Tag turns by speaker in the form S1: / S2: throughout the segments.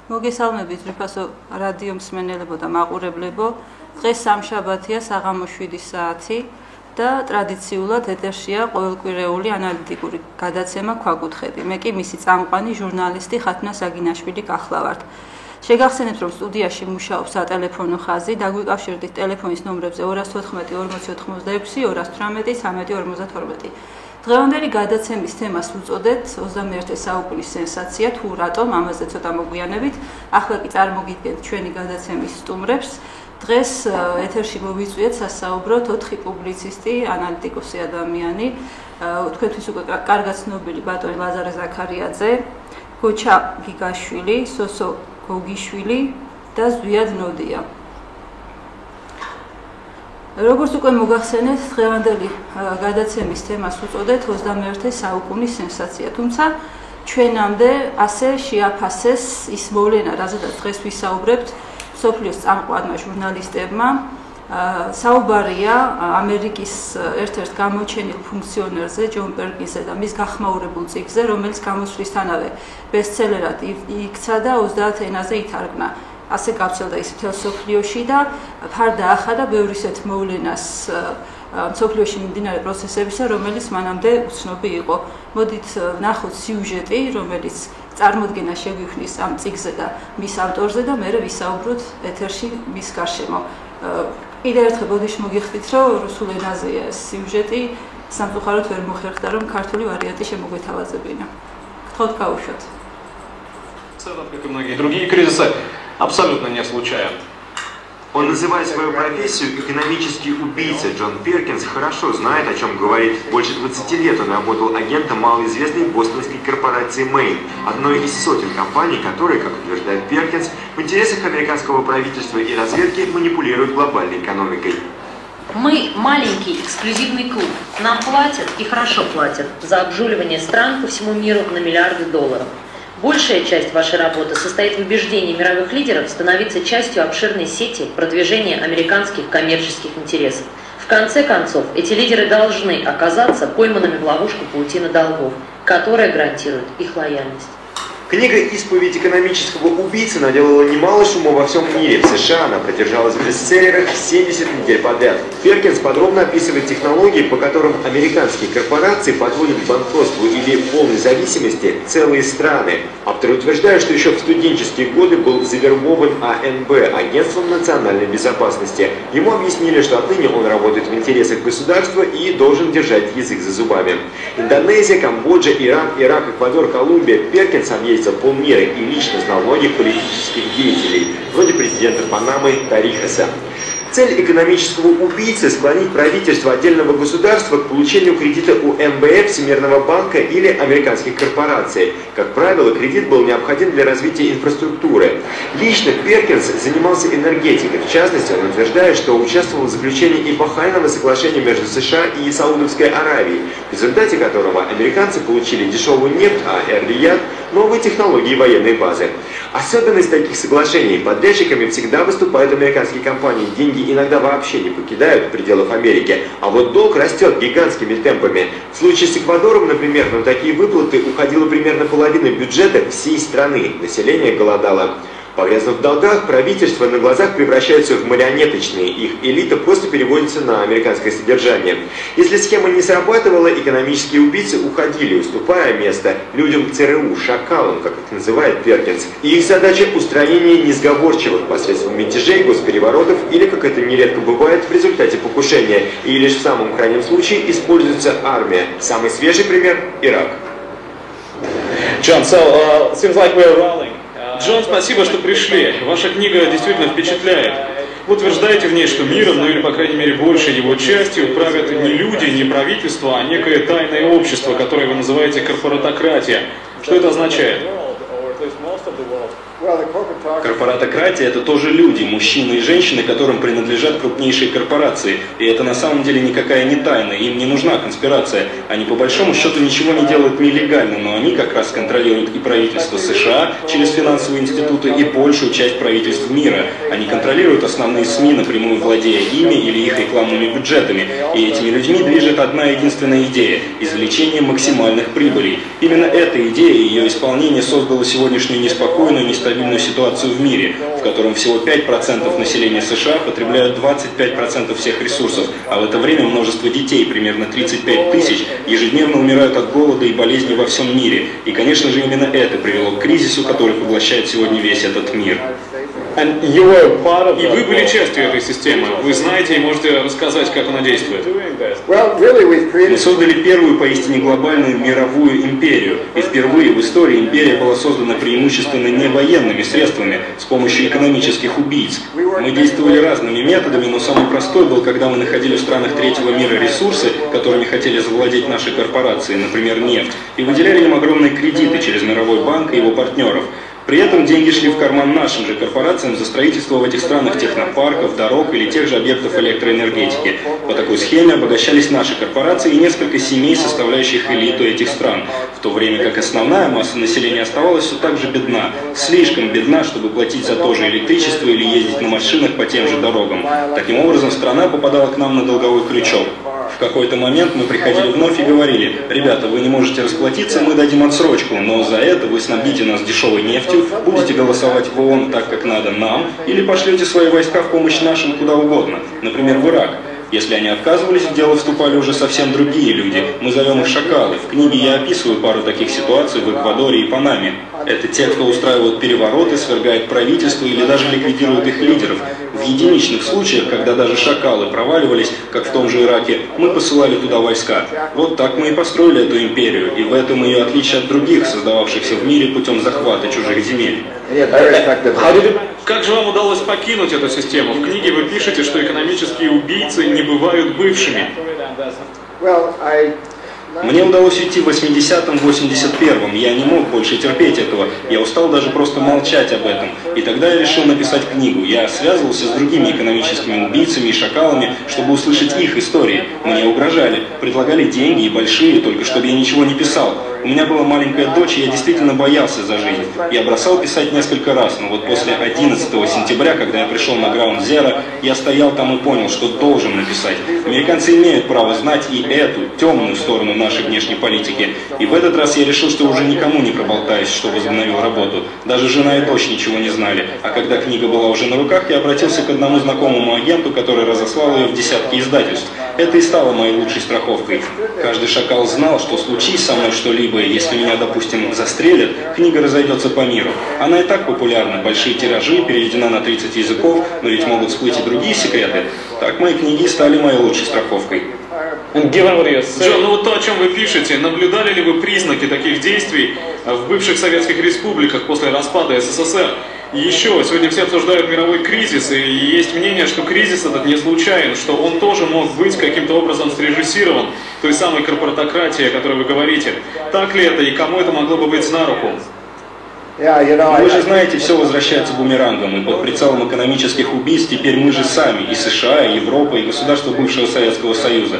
S1: მოგესალმებით ძვირფასო რადიო მსმენელებო და მაყურებლებო. დღეს სამშაბათია საღამოს 7 საათი და ტრადიციულად ეთერშია ყოველკვირეული ანალიტიკური გადაცემა ქვაკუთხედი. მე კი მისი წამყვანი ჟურნალისტი ხათნა საგინაშვილი გახლავართ. შეგახსენებთ, რომ სტუდიაში მუშაობს სატელეფონო ხაზი, დაგვიკავშირდით ტელეფონის ნომრებზე 214 40 86 218 13 52. დღევანდელი გადაცემის თემას უწოდეთ 21 საუკუნის სენსაცია, თუ რატომ, ამაზე ცოტა მოგვიანებით. ახლა კი წარმოგიდგენთ ჩვენი გადაცემის სტუმრებს. დღეს ეთერში მოვიწვიეთ სასაუბროთ 4 პუბლიცისტი, ანალიტიკოსი ადამიანი, თქვენთვის უკვე კარგად ცნობილი ბატონი ლაზარე ზაქარიაძე, გოჩა გიგაშვილი, სოსო გოგიშვილი და ზვიად ნოდია. როგორც უკვე მოგახსენეთ, დღევანდელი გადაცემის თემას უწოდეთ 21 საუკუნის სენსაცია, თუმცა ჩვენამდე ასე შეაფასეს ის მოვლენა, რაზედაც დღეს ვისაუბრებთ მსოფლიოს წამყვანმა ჟურნალისტებმა. საუბარია ამერიკის ერთ-ერთ გამოჩენილ ფუნქციონერზე, ჯონ პერკინსზე და მის გახმაურებულ წიგნზე, რომელიც გამოსვლისთანავე ბესტსელერად იქცა და 30 ენაზე ითარგმნა. ასე გავრცელდა ის მთელ მსოფლიოში და ფარდა ახადა ბევრ ისეთ მოვლენას მსოფლიოში მიმდინარე პროცესებისა, რომელიც მანამდე უცნობი იყო. მოდით ნახოთ სიუჟეტი, რომელიც წარმოდგენა შეგვიქმნის ამ წიგნზე და მის ავტორზე და მერე ვისაუბროთ ეთერში მის გარშემო. კიდევ ერთხელ ბოდიში მოგიხდით, რომ რუსულ ენაზეა ეს сюжеტი, სამწუხაროდ ვერ მოხერხდა, რომ ქართული ვარიანტი შემოგვეთავაზებინა. გთხოვთ გაუშვათ.
S2: В целом, как и многие другие кризисы, абсолютно не случайно.
S3: Он называет свою профессию экономический убийца. Джон Перкинс хорошо знает, о чем говорит. Больше 20 лет он работал агентом малоизвестной бостонской корпорации Main, одной из сотен компаний, которые, как утверждает Перкинс, в интересах американского правительства и разведки манипулируют глобальной экономикой.
S4: Мы маленький эксклюзивный клуб. Нам платят и хорошо платят за обжуливание стран по всему миру на миллиарды долларов. Большая часть вашей работы состоит в убеждении мировых лидеров становиться частью обширной сети продвижения американских коммерческих интересов. В конце концов, эти лидеры должны оказаться пойманными в ловушку паутины долгов, которая гарантирует их лояльность.
S3: Книга «Исповедь экономического убийцы» наделала немало шума во всем мире. В США она продержалась в бестселлерах 70 недель подряд. Перкинс подробно описывает технологии, по которым американские корпорации подводят к банкротству или полной зависимости целые страны. Авторы утверждают, что еще в студенческие годы был завербован АНБ, Агентством национальной безопасности. Ему объяснили, что отныне он работает в интересах государства и должен держать язык за зубами. Индонезия, Камбоджа, Иран, Ирак, Эквадор, Колумбия. Перкинс объездил полмира и лично знал многих политических деятелей, вроде президента Панамы Тарихаса. Цель экономического убийцы – склонить правительство отдельного государства к получению кредита у МВФ, Всемирного банка или американских корпораций. Как правило, кредит был необходим для развития инфраструктуры. Лично Перкинс занимался энергетикой. В частности, он утверждает, что участвовал в заключении эпохального соглашения между США и Саудовской Аравией, в результате которого американцы получили дешевую нефть, а Эр-Рияд – новые технологии военной базы. Особенность таких соглашений – подрядчиками всегда выступают американские компании. Деньги иногда вообще не покидают пределов Америки, а вот долг растет гигантскими темпами. В случае с Эквадором, например, на такие выплаты уходила примерно половина бюджета всей страны. Население голодало. Погрязнув в долгах, правительства на глазах превращаются в марионеточные, их элита просто переводится на американское содержание. Если схема не срабатывала, экономические убийцы уходили, уступая место людям ЦРУ, шакалам, как их называет Перкинс. И их задача – устранение несговорчивых посредством мятежей, госпереворотов или, как это нередко бывает, в результате покушения. И лишь в самом крайнем случае используется армия. Самый свежий пример – Ирак.
S2: John, seems like we're rolling. Джон, спасибо, что пришли. Ваша книга действительно впечатляет. Вы утверждаете в ней, что миром, ну или, по крайней мере, большей его частью, правят не люди, не правительство, а некое тайное общество, которое вы называете корпоратократия. Что это означает?
S5: Корпоратократия – это тоже люди, мужчины и женщины, которым принадлежат крупнейшие корпорации. И это на самом деле никакая не тайна, им не нужна конспирация. Они по большому счету ничего не делают нелегально, но они как раз контролируют и правительство США через финансовые институты, и большую часть правительств мира. Они контролируют основные СМИ, напрямую владея ими или их рекламными бюджетами. И этими людьми движет одна единственная идея – извлечение максимальных прибылей. Именно эта идея и ее исполнение создало сегодняшнюю неспокойную, нестабильную нестабильную ситуацию в мире, в котором всего 5% населения США потребляют 25% всех ресурсов, а в это время множество детей, примерно 35 тысяч, ежедневно умирают от голода и болезней во всем мире. И, конечно же, именно это привело к кризису, который поглощает сегодня весь этот мир.
S2: И вы были частью этой системы. Вы знаете и можете рассказать, как она действует.
S5: Мы создали первую поистине глобальную мировую империю. И впервые в истории империя была создана преимущественно не военными средствами, с помощью экономических убийц. Мы действовали разными методами, но самый простой был, когда мы находили в странах третьего мира ресурсы, которыми хотели завладеть наши корпорации, например, нефть, и выделяли им огромные кредиты через Мировой банк и его партнеров. При этом деньги шли в карман нашим же корпорациям за строительство в этих странах технопарков, дорог или тех же объектов электроэнергетики. По такой схеме обогащались наши корпорации и несколько семей, составляющих элиту этих стран, в то время как основная масса населения оставалась все так же бедна, слишком бедна, чтобы платить за то же электричество или ездить на машинах по тем же дорогам. Таким образом, страна попадала к нам на долговой крючок. В какой-то момент мы приходили вновь и говорили: ребята, вы не можете расплатиться, мы дадим отсрочку, но за это вы снабдите нас дешевой нефтью, будете голосовать в ООН так, как надо нам, или пошлете свои войска в помощь нашим куда угодно, например, в Ирак. Если они отказывались, в дело вступали уже совсем другие люди. Мы зовем их шакалы. В книге я описываю пару таких ситуаций в Эквадоре и Панаме. Это те, кто устраивают перевороты, свергает правительство или даже ликвидирует их лидеров. В единичных случаях, когда даже шакалы проваливались, как в том же Ираке, мы посылали туда войска. Вот так мы и построили эту империю, и в этом ее отличие от других, создававшихся в мире путем захвата чужих земель.
S2: Как же вам удалось покинуть эту систему? В книге вы пишете, что экономические убийцы не бывают бывшими.
S5: Мне удалось уйти в 80-м, 81-м. Я не мог больше терпеть этого. Я устал даже просто молчать об этом. И тогда я решил написать книгу. Я связывался с другими экономическими убийцами и шакалами, чтобы услышать их истории. Мне угрожали, предлагали деньги и большие, только чтобы я ничего не писал. У меня была маленькая дочь, и я действительно боялся за жизнь. Я бросал писать несколько раз, но вот после 11 сентября, когда я пришел на Ground Zero, я стоял там и понял, что должен написать. Американцы имеют право знать и эту темную сторону нашей внешней политики. И в этот раз я решил, что уже никому не проболтаюсь, что возобновил работу. Даже жена и дочь ничего не знали. А когда книга была уже на руках, я обратился к одному знакомому агенту, который разослал ее в десятки издательств. Это и стало моей лучшей страховкой. Каждый шакал знал, что случись со мной что-либо, если меня, допустим, застрелят, книга разойдется по миру. Она и так популярна, большие тиражи, переведена на 30 языков, но ведь могут всплыть и другие секреты. Так мои книги стали моей лучшей страховкой.
S2: Джон, ну вот то, о чем вы пишете, наблюдали ли вы признаки таких действий в бывших советских республиках после распада СССР? И еще, сегодня все обсуждают мировой кризис, и есть мнение, что кризис этот не случайен, что он тоже мог быть каким-то образом срежиссирован той самой корпоратократией, о которой вы говорите. Так ли это, и кому это могло бы быть на руку?
S5: Вы же знаете, все возвращается бумерангом, и под прицелом экономических убийств теперь мы же сами, и США, и Европа, и государства бывшего Советского Союза.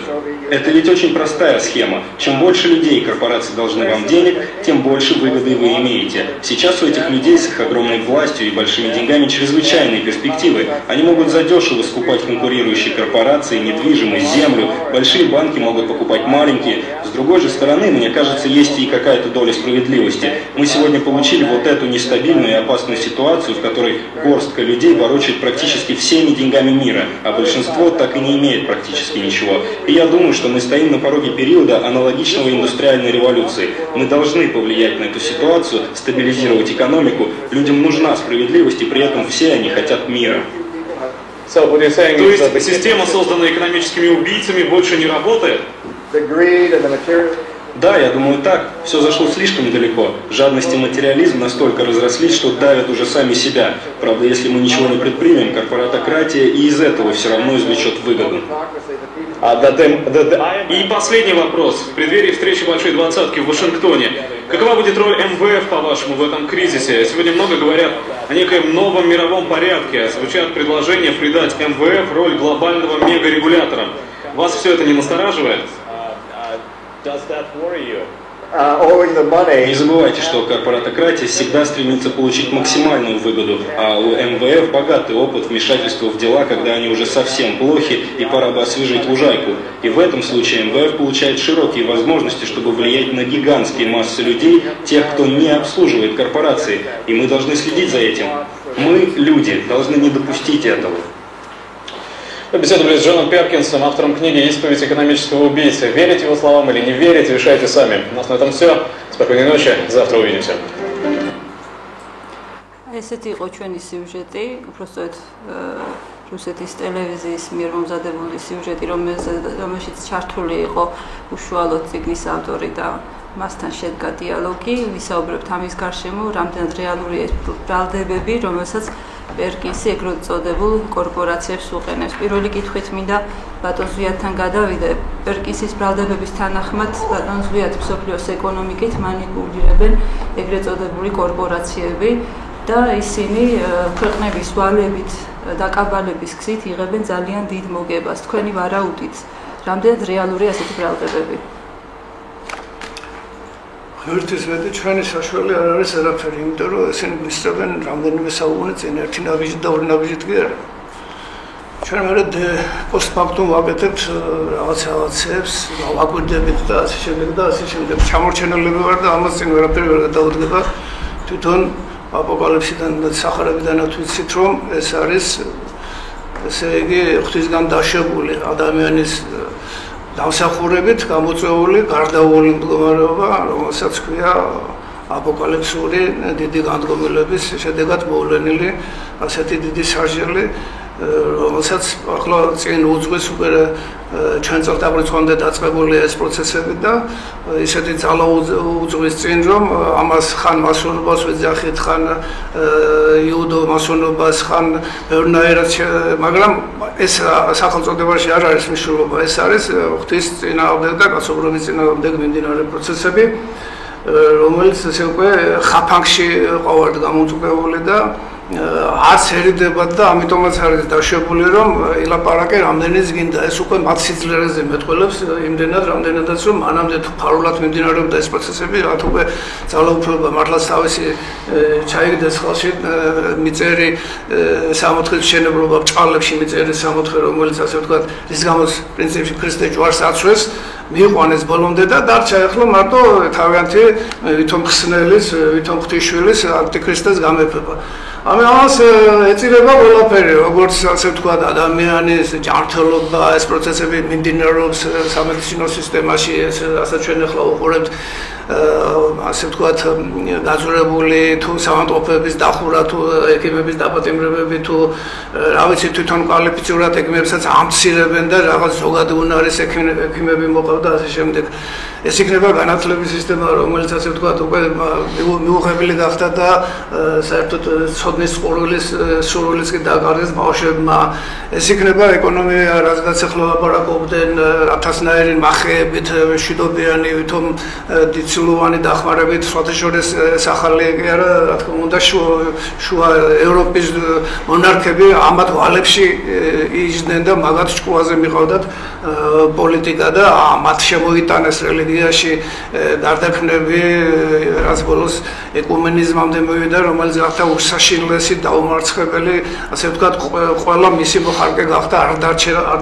S5: Это ведь очень простая схема. Чем больше людей корпорации должны вам денег, тем больше выгоды вы имеете. Сейчас у этих людей с их огромной властью и большими деньгами чрезвычайные перспективы. Они могут задешево скупать конкурирующие корпорации, недвижимость, землю. Большие банки могут покупать маленькие. С другой же стороны, мне кажется, есть и какая-то доля справедливости. Мы сегодня получили вот эту нестабильную и опасную ситуацию, в которой горстка людей ворочает практически всеми деньгами мира, а большинство так и не имеет практически ничего. И я думаю, что мы стоим на пороге периода аналогичного индустриальной революции. Мы должны повлиять на эту ситуацию, стабилизировать экономику. Людям нужна справедливость, и при этом все они хотят мира.
S2: То есть система, созданная экономическими убийцами, больше не работает?
S5: Да, я думаю так. Все зашло слишком далеко. Жадность и материализм настолько разрослись, что давят уже сами себя. Правда, если мы ничего не предпримем, корпоратократия и из этого все равно извлечет выгоду.
S2: И последний вопрос. В преддверии встречи Большой Двадцатки в Вашингтоне. Какова будет роль МВФ, по-вашему, в этом кризисе? Сегодня много говорят о некоем новом мировом порядке. Звучат предложения придать МВФ роль глобального мегарегулятора. Вас все это не настораживает?
S3: owing the money.
S5: Не забывайте, что корпоратократия всегда стремится получить максимальную выгоду, а у МВФ богатый опыт вмешательства в дела, когда они уже совсем плохи и пора бы освежить лужайку. И в этом случае МВФ получает широкие возможности, чтобы влиять на гигантские массы людей, тех, кто не обслуживает корпорации. И мы должны следить за этим. Мы, люди, должны не допустить этого.
S2: Мы беседовали с Джоном Перкинсом, автором книги «Исповедь экономического убийцы». Верить его словам или не верить, решайте сами. У нас на этом все. Спокойной ночи. Завтра увидимся.
S1: ესეთი იყო ჩვენი სიუჟეტი, უბრალოდ რუსეთის ტელევიზიის მიერ მომზადებული სიუჟეტი, რომელშიც ჩართული იყო უშუალოდ წიგნის ავტორი და მასთან შედგა დიალოგი, ვისაუბრებთ ამის გარშემო, რამდენად რეალურია ეს ბრალდებები, რომელსაც პერკინსი ეგრეთ წოდებულ კორპორაციებს უყენებს. პირველი კითხვით მინდა ბატონ ზვიათთან გადავიდე. პერკინსის ბრალდებების თანახმად ბატონ ზვიათ მსოფლიოს ეკონომიკით მანიპულირებენ ეგრეთ წოდებული კორპორაციები და ისინი ქვეყნების ვალებით დაკაბალების გზით იღებენ ძალიან დიდ მოგებას. თქვენი ვარაუდით, რამდენად რეალურია ასეთი ბრალდებები?
S6: ღირთვის მეტი ჩვენი საშუალე არ არის არაფერი, იმიტომ რომ ესენი გვისწრებენ რამდენიმე საუკუნე წინ ერთი ნაბიჯი და ორი ნაბიჯით კი არა. ჩვენ მერე პოსტფაქტუმ ვაკეთებთ რაღაცებს, ვაკვირდებით და ასე შემდეგ და ასე შემდეგ. ჩამორჩენილები ვარ და ამას წინ ვერაფერი ვერ გადაუდგება. თვითონ აპოკალიფსიდან და სახარებიდანაც ვიცით, რომ ეს არის ესე იგი ღვთისგან დაშვებული ადამიანის დამსახურებით გამოწვეული გარდაუვალი მდგომარეობა, რომელსაც ქვია აპოკალიფსური დიდი განდგომილების შედეგად მოვლენილი ასეთი დიდი სასჯელი, რომელსაც ახლა წინ უძღვის უკვე ჩვენ წელთაღრიცხვამდე დაწყებული ეს პროცესები და ისეთი ძალა უძღვის წინ, რომ ამას ხან მასონობას ვეძახით, ხან იუდო მასონობას, ხან ბევრნაირად, მაგრამ ეს სახელწოდებაში არ არის მნიშვნელობა, ეს არის ღვთის წინააღმდეგ და კაცობრიობის წინააღმდეგ მიმდინარე პროცესები, რომელიც ესე უკვე ხაფანგში ყავართ გამოწვეული და არც ერიდებათ და ამიტომაც არის დაშვებული, რომ ილაპარაკე რამდენიც გინდა, ეს უკვე მათ სიძლიერეზე მეტყველებს იმდენად, რამდენადაც რომ მანამდე ფარულად მიმდინარეობდა ეს პროცესები, რაც უკვე ძალაუფლება მართლაც თავისი ჩაიგდეს ხალხში მიწერი სამოთხის მშენებლობა ბჭყალებში მიწერი სამოთხე, რომელიც ასე ვთქვათ, რის გამოც პრინციპში ქრისტე ჯვარს აწვეს, მიიყვანეს ბოლომდე და დარჩა ახლა მარტო თავიანთი ვითომ ხსნელის, ვითომ ღვთისშვილის ანტიქრისტეს გამეფება. ამას ეწირება ყველაფერი, როგორც ასე ვთქვათ, ადამიანის ჯანმრთელობა, ეს პროცესები მიმდინარეობს სამედიცინო სისტემაში, რასაც ჩვენ ახლა უყურებთ, ასე ვთქვათ, გაძვრებული თუ სამანტყოფების დახურა, თუ ექიმების დაპატიმრებები, თუ რა ვიცი, თვითონ კვალიფიცირებად ექიმებსაც ამცირებენ და რაღაც ზოგადი უნარის ექიმები მოყავდა და ასე შემდეგ. ეს იქნება განათლების სისტემა, რომელიც ასე ვთქვათ, უკვე მიუღებელი გახდა და საერთოდ ცოდნის სურვილიც კი დაკარგეს ბავშვებმა. ეს იქნება ეკონომია, რადგან ახლა ლაპარაკობდნენ ათასნაირი მახეებით, მშვიდობიანი, ვითომ დიდწილოვანი დახმარებით, სხვათა შორის ეს ახალი კი არა, რა თქმა უნდა, შუა ევროპის მონარქები ამათ ვალებში იჯდნენ და მაგათ ჭკუაზე მიყავდათ პოლიტიკა და მათ შემოიტანეს რელიგიაში გარდაქმნები, რაც ბოლოს ეკუმენიზმამდე მოვიდა, რომელიც გახდა უსაშინლესი დაუმარცხებელი, ასე ვთქვათ, ყველა მისი მოხარკე გახდა, არ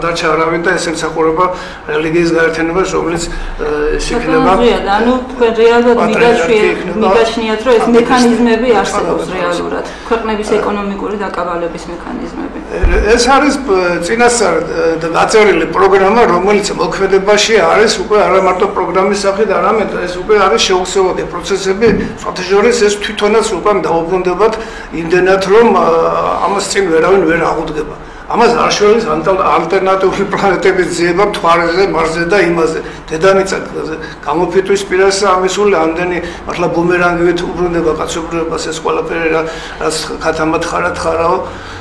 S6: დარჩა არავინ და ეს ემსახურება რელიგიის გაერთიანებას, რომელიც იქნება.
S1: ანუ თქვენ რეალურად მიგაჩნიათ, რომ ეს მექანიზმები არსებობს რეალურად, ქვეყნების ეკონომიკური დაკავალების მექანიზმები.
S6: ეს არის წინასწარ დაწერილი პროგრამა, რომელიც მოქმედებაში არის უკვე არა მარტო პროგრამის სახით, არამედ ეს უკვე არის შეუხსოვადი პროცესები, სხვათა შორის ეს თვითონაც უკვე დაუბრუნდებათ იმდენად, რომ ამას წინ ვერავინ ვერ აღუდგება. ამას არ შორის ალტერნატიული პლანეტების ძიება მთვარეზე, მარსზე და იმაზე. დედამიწა გამოფიტვის პირას ამისული ამდენი მართლა ბუმერანგივით უბრუნდება კაცობრიობას ეს ყველაფერი, რაც ქათამად ხარაო,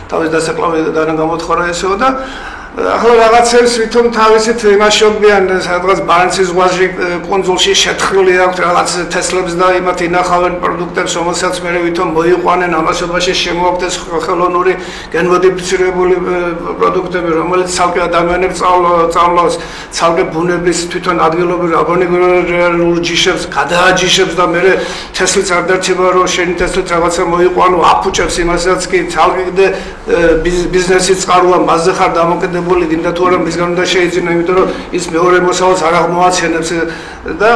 S6: თავის დასაკლავიდან გამოთხოვა ესეო და ახლა რაღაცებს ვითომ თავისით იმაშობიან სადღაც ბარენცის ზღვაში კონძულში შეთხრული აქვს რაღაც თესლებს და იმათ ინახავენ პროდუქტებს რომელსაც მე ვითომ მოიყვანენ ამასობაში შემოაქვთ ეს ხელოვნური გენმოდიფიცირებული პროდუქტები რომელიც ცალკე ადამიანებს წამლავს ცალკე ბუნების თვითონ ადგილობრივ აბონეგრულ ჯიშებს გადააჯიშებს და მე თესლიც არ დარჩება რომ შენი თესლით რაღაცა მოიყვანო აფუჭებს იმასაც კი ცალკე ბიზნესის წყაროა მასზე ხარ დამოკიდებული გინდა თუ არა მისგან უნდა შეიძინა იმიტომ რომ ის მეორე მოსავალს არ აღმოაჩენებს და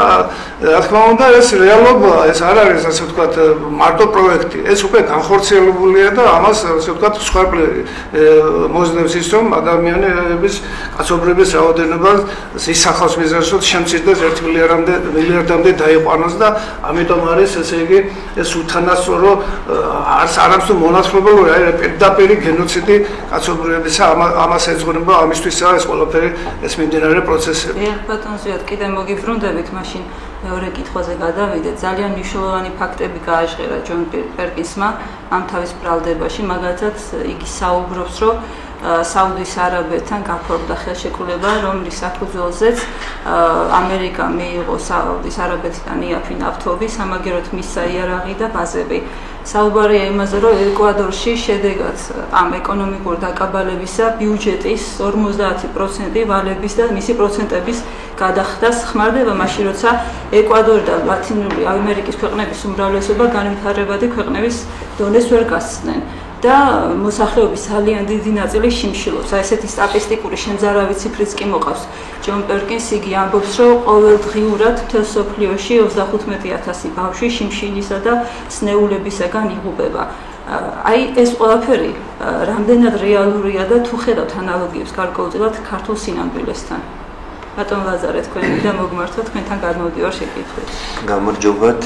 S6: რა თქმა უნდა ეს რეალობაა ეს არ არის ასე ვთქვათ მარტო პროექტი ეს უკვე განხორციელებულია და ამას ასე ვთქვათ სხვა მოძნებს ის რომ ადამიანების კაცობრიობის რაოდენობა ისახავს მიზანს რომ შემცირდეს 1 მილიარდამდე დაიყვანოს და ამიტომ არის ესე იგი ეს უთანასწორო არც თუ მონაცვლებელი არის პირდაპირ გენოციდი კაცობრიობისა ამას ეძღვნება ამისთვისაა ეს ყველაფერი ეს მიმდინარე პროცესები.
S1: ბატონ ზიად კიდე მოგიბრუნდებით მაშინ მეორე კითხვაზე გადავიდეთ ძალიან მნიშვნელოვანი ფაქტები გააჟღერა ჯონ პერკინსმა ამ თავის ბრალდებაში მაგალითად იგი საუბრობს რომ საუდის არაბეთთან გაფორმდა ხელშეკრულება რომლის საფუძველზეც ამერიკა მიიღო საუდის არაბეთიდან იაფი ნავთობი სამაგეროთ მისცა იარაღი და ბაზები საუბარია იმაზე რომ ეკვადორში შედეგად ამ ეკონომიკური დაკაბალებისა ბიუჯეტის 50% ვალების და მისი პროცენტების გადახდას ხმარდება მაშინ როცა ეკვადორი და ლათინური ამერიკის ქვეყნების უმრავლესობა განვითარებადი ქვეყნების დონეს ვერ გასცდნენ და მოსახლეობის ძალიან დიდი ნაწილი შიმშილობს. აი ესეთი სტატისტიკური შემზარავი ციფრიც კი მოყავს. ჯონ პერკინს იგი ამბობს, რომ ყოველდღიურად მთელ სოფლიოში 35,000 ბავშვი შიმშილისა და სნეულებისაგან იღუპება. აი ეს ყველაფერი რამდენად რეალურია და თუ ხედავთ ანალოგიებს გარკვეულწილად ქართულ სინამდვილესთან. ბატონ ლაზარე თქვენ და მოგმართოთ თქვენთან გადმოვდივარ შეკითხვით.
S7: გამარჯობათ.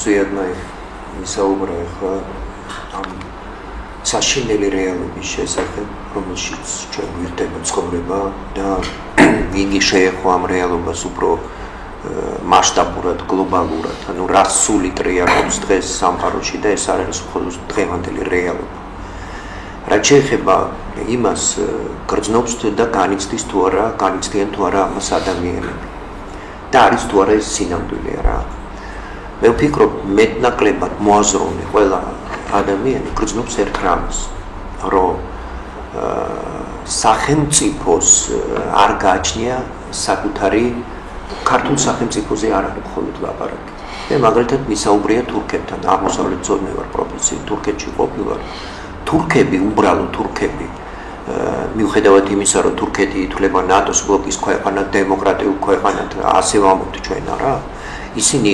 S7: ზიადმა ისაუბრა ახლა ამ საშინელი რეალობის შესახებ, რომელშიც ჩვენ ვირთება ცხოვრება და იგი შეეხო ამ რეალობას უფრო მასშტაბურად, გლობალურად, ანუ რა სულით რეალობს დღეს სამყაროში და ეს არ არის მხოლოდ დღევანდელი რეალობა. რაც შეეხება იმას, გრძნობს და განიცდის თუ არა, განიცდიან თუ არა ამას ადამიანები. და არის თუ არა ეს სინამდვილე რა. მე ვფიქრობ, მეტნაკლებად მოაზროვნე ყველა ადამიანი გრძნობს ერთ რამს, რომ სახელმწიფოს არ გააჩნია საკუთარი ქართულ სახელმწიფოზე არ არის მხოლოდ ლაპარაკი. მე მაგალითად მისაუბრია თურქებთან, აღმოსავლეთ ზონევარ პროვინციაში თურქეთში ყოფილვარ. თურქები, უბრალო თურქები, მიუხედავად იმისა, რომ თურქეთი ითვლება ნატოს ბლოკის ქვეყანად, დემოკრატიულ ქვეყანად, ასე ვამბობთ ჩვენ არა, ისინი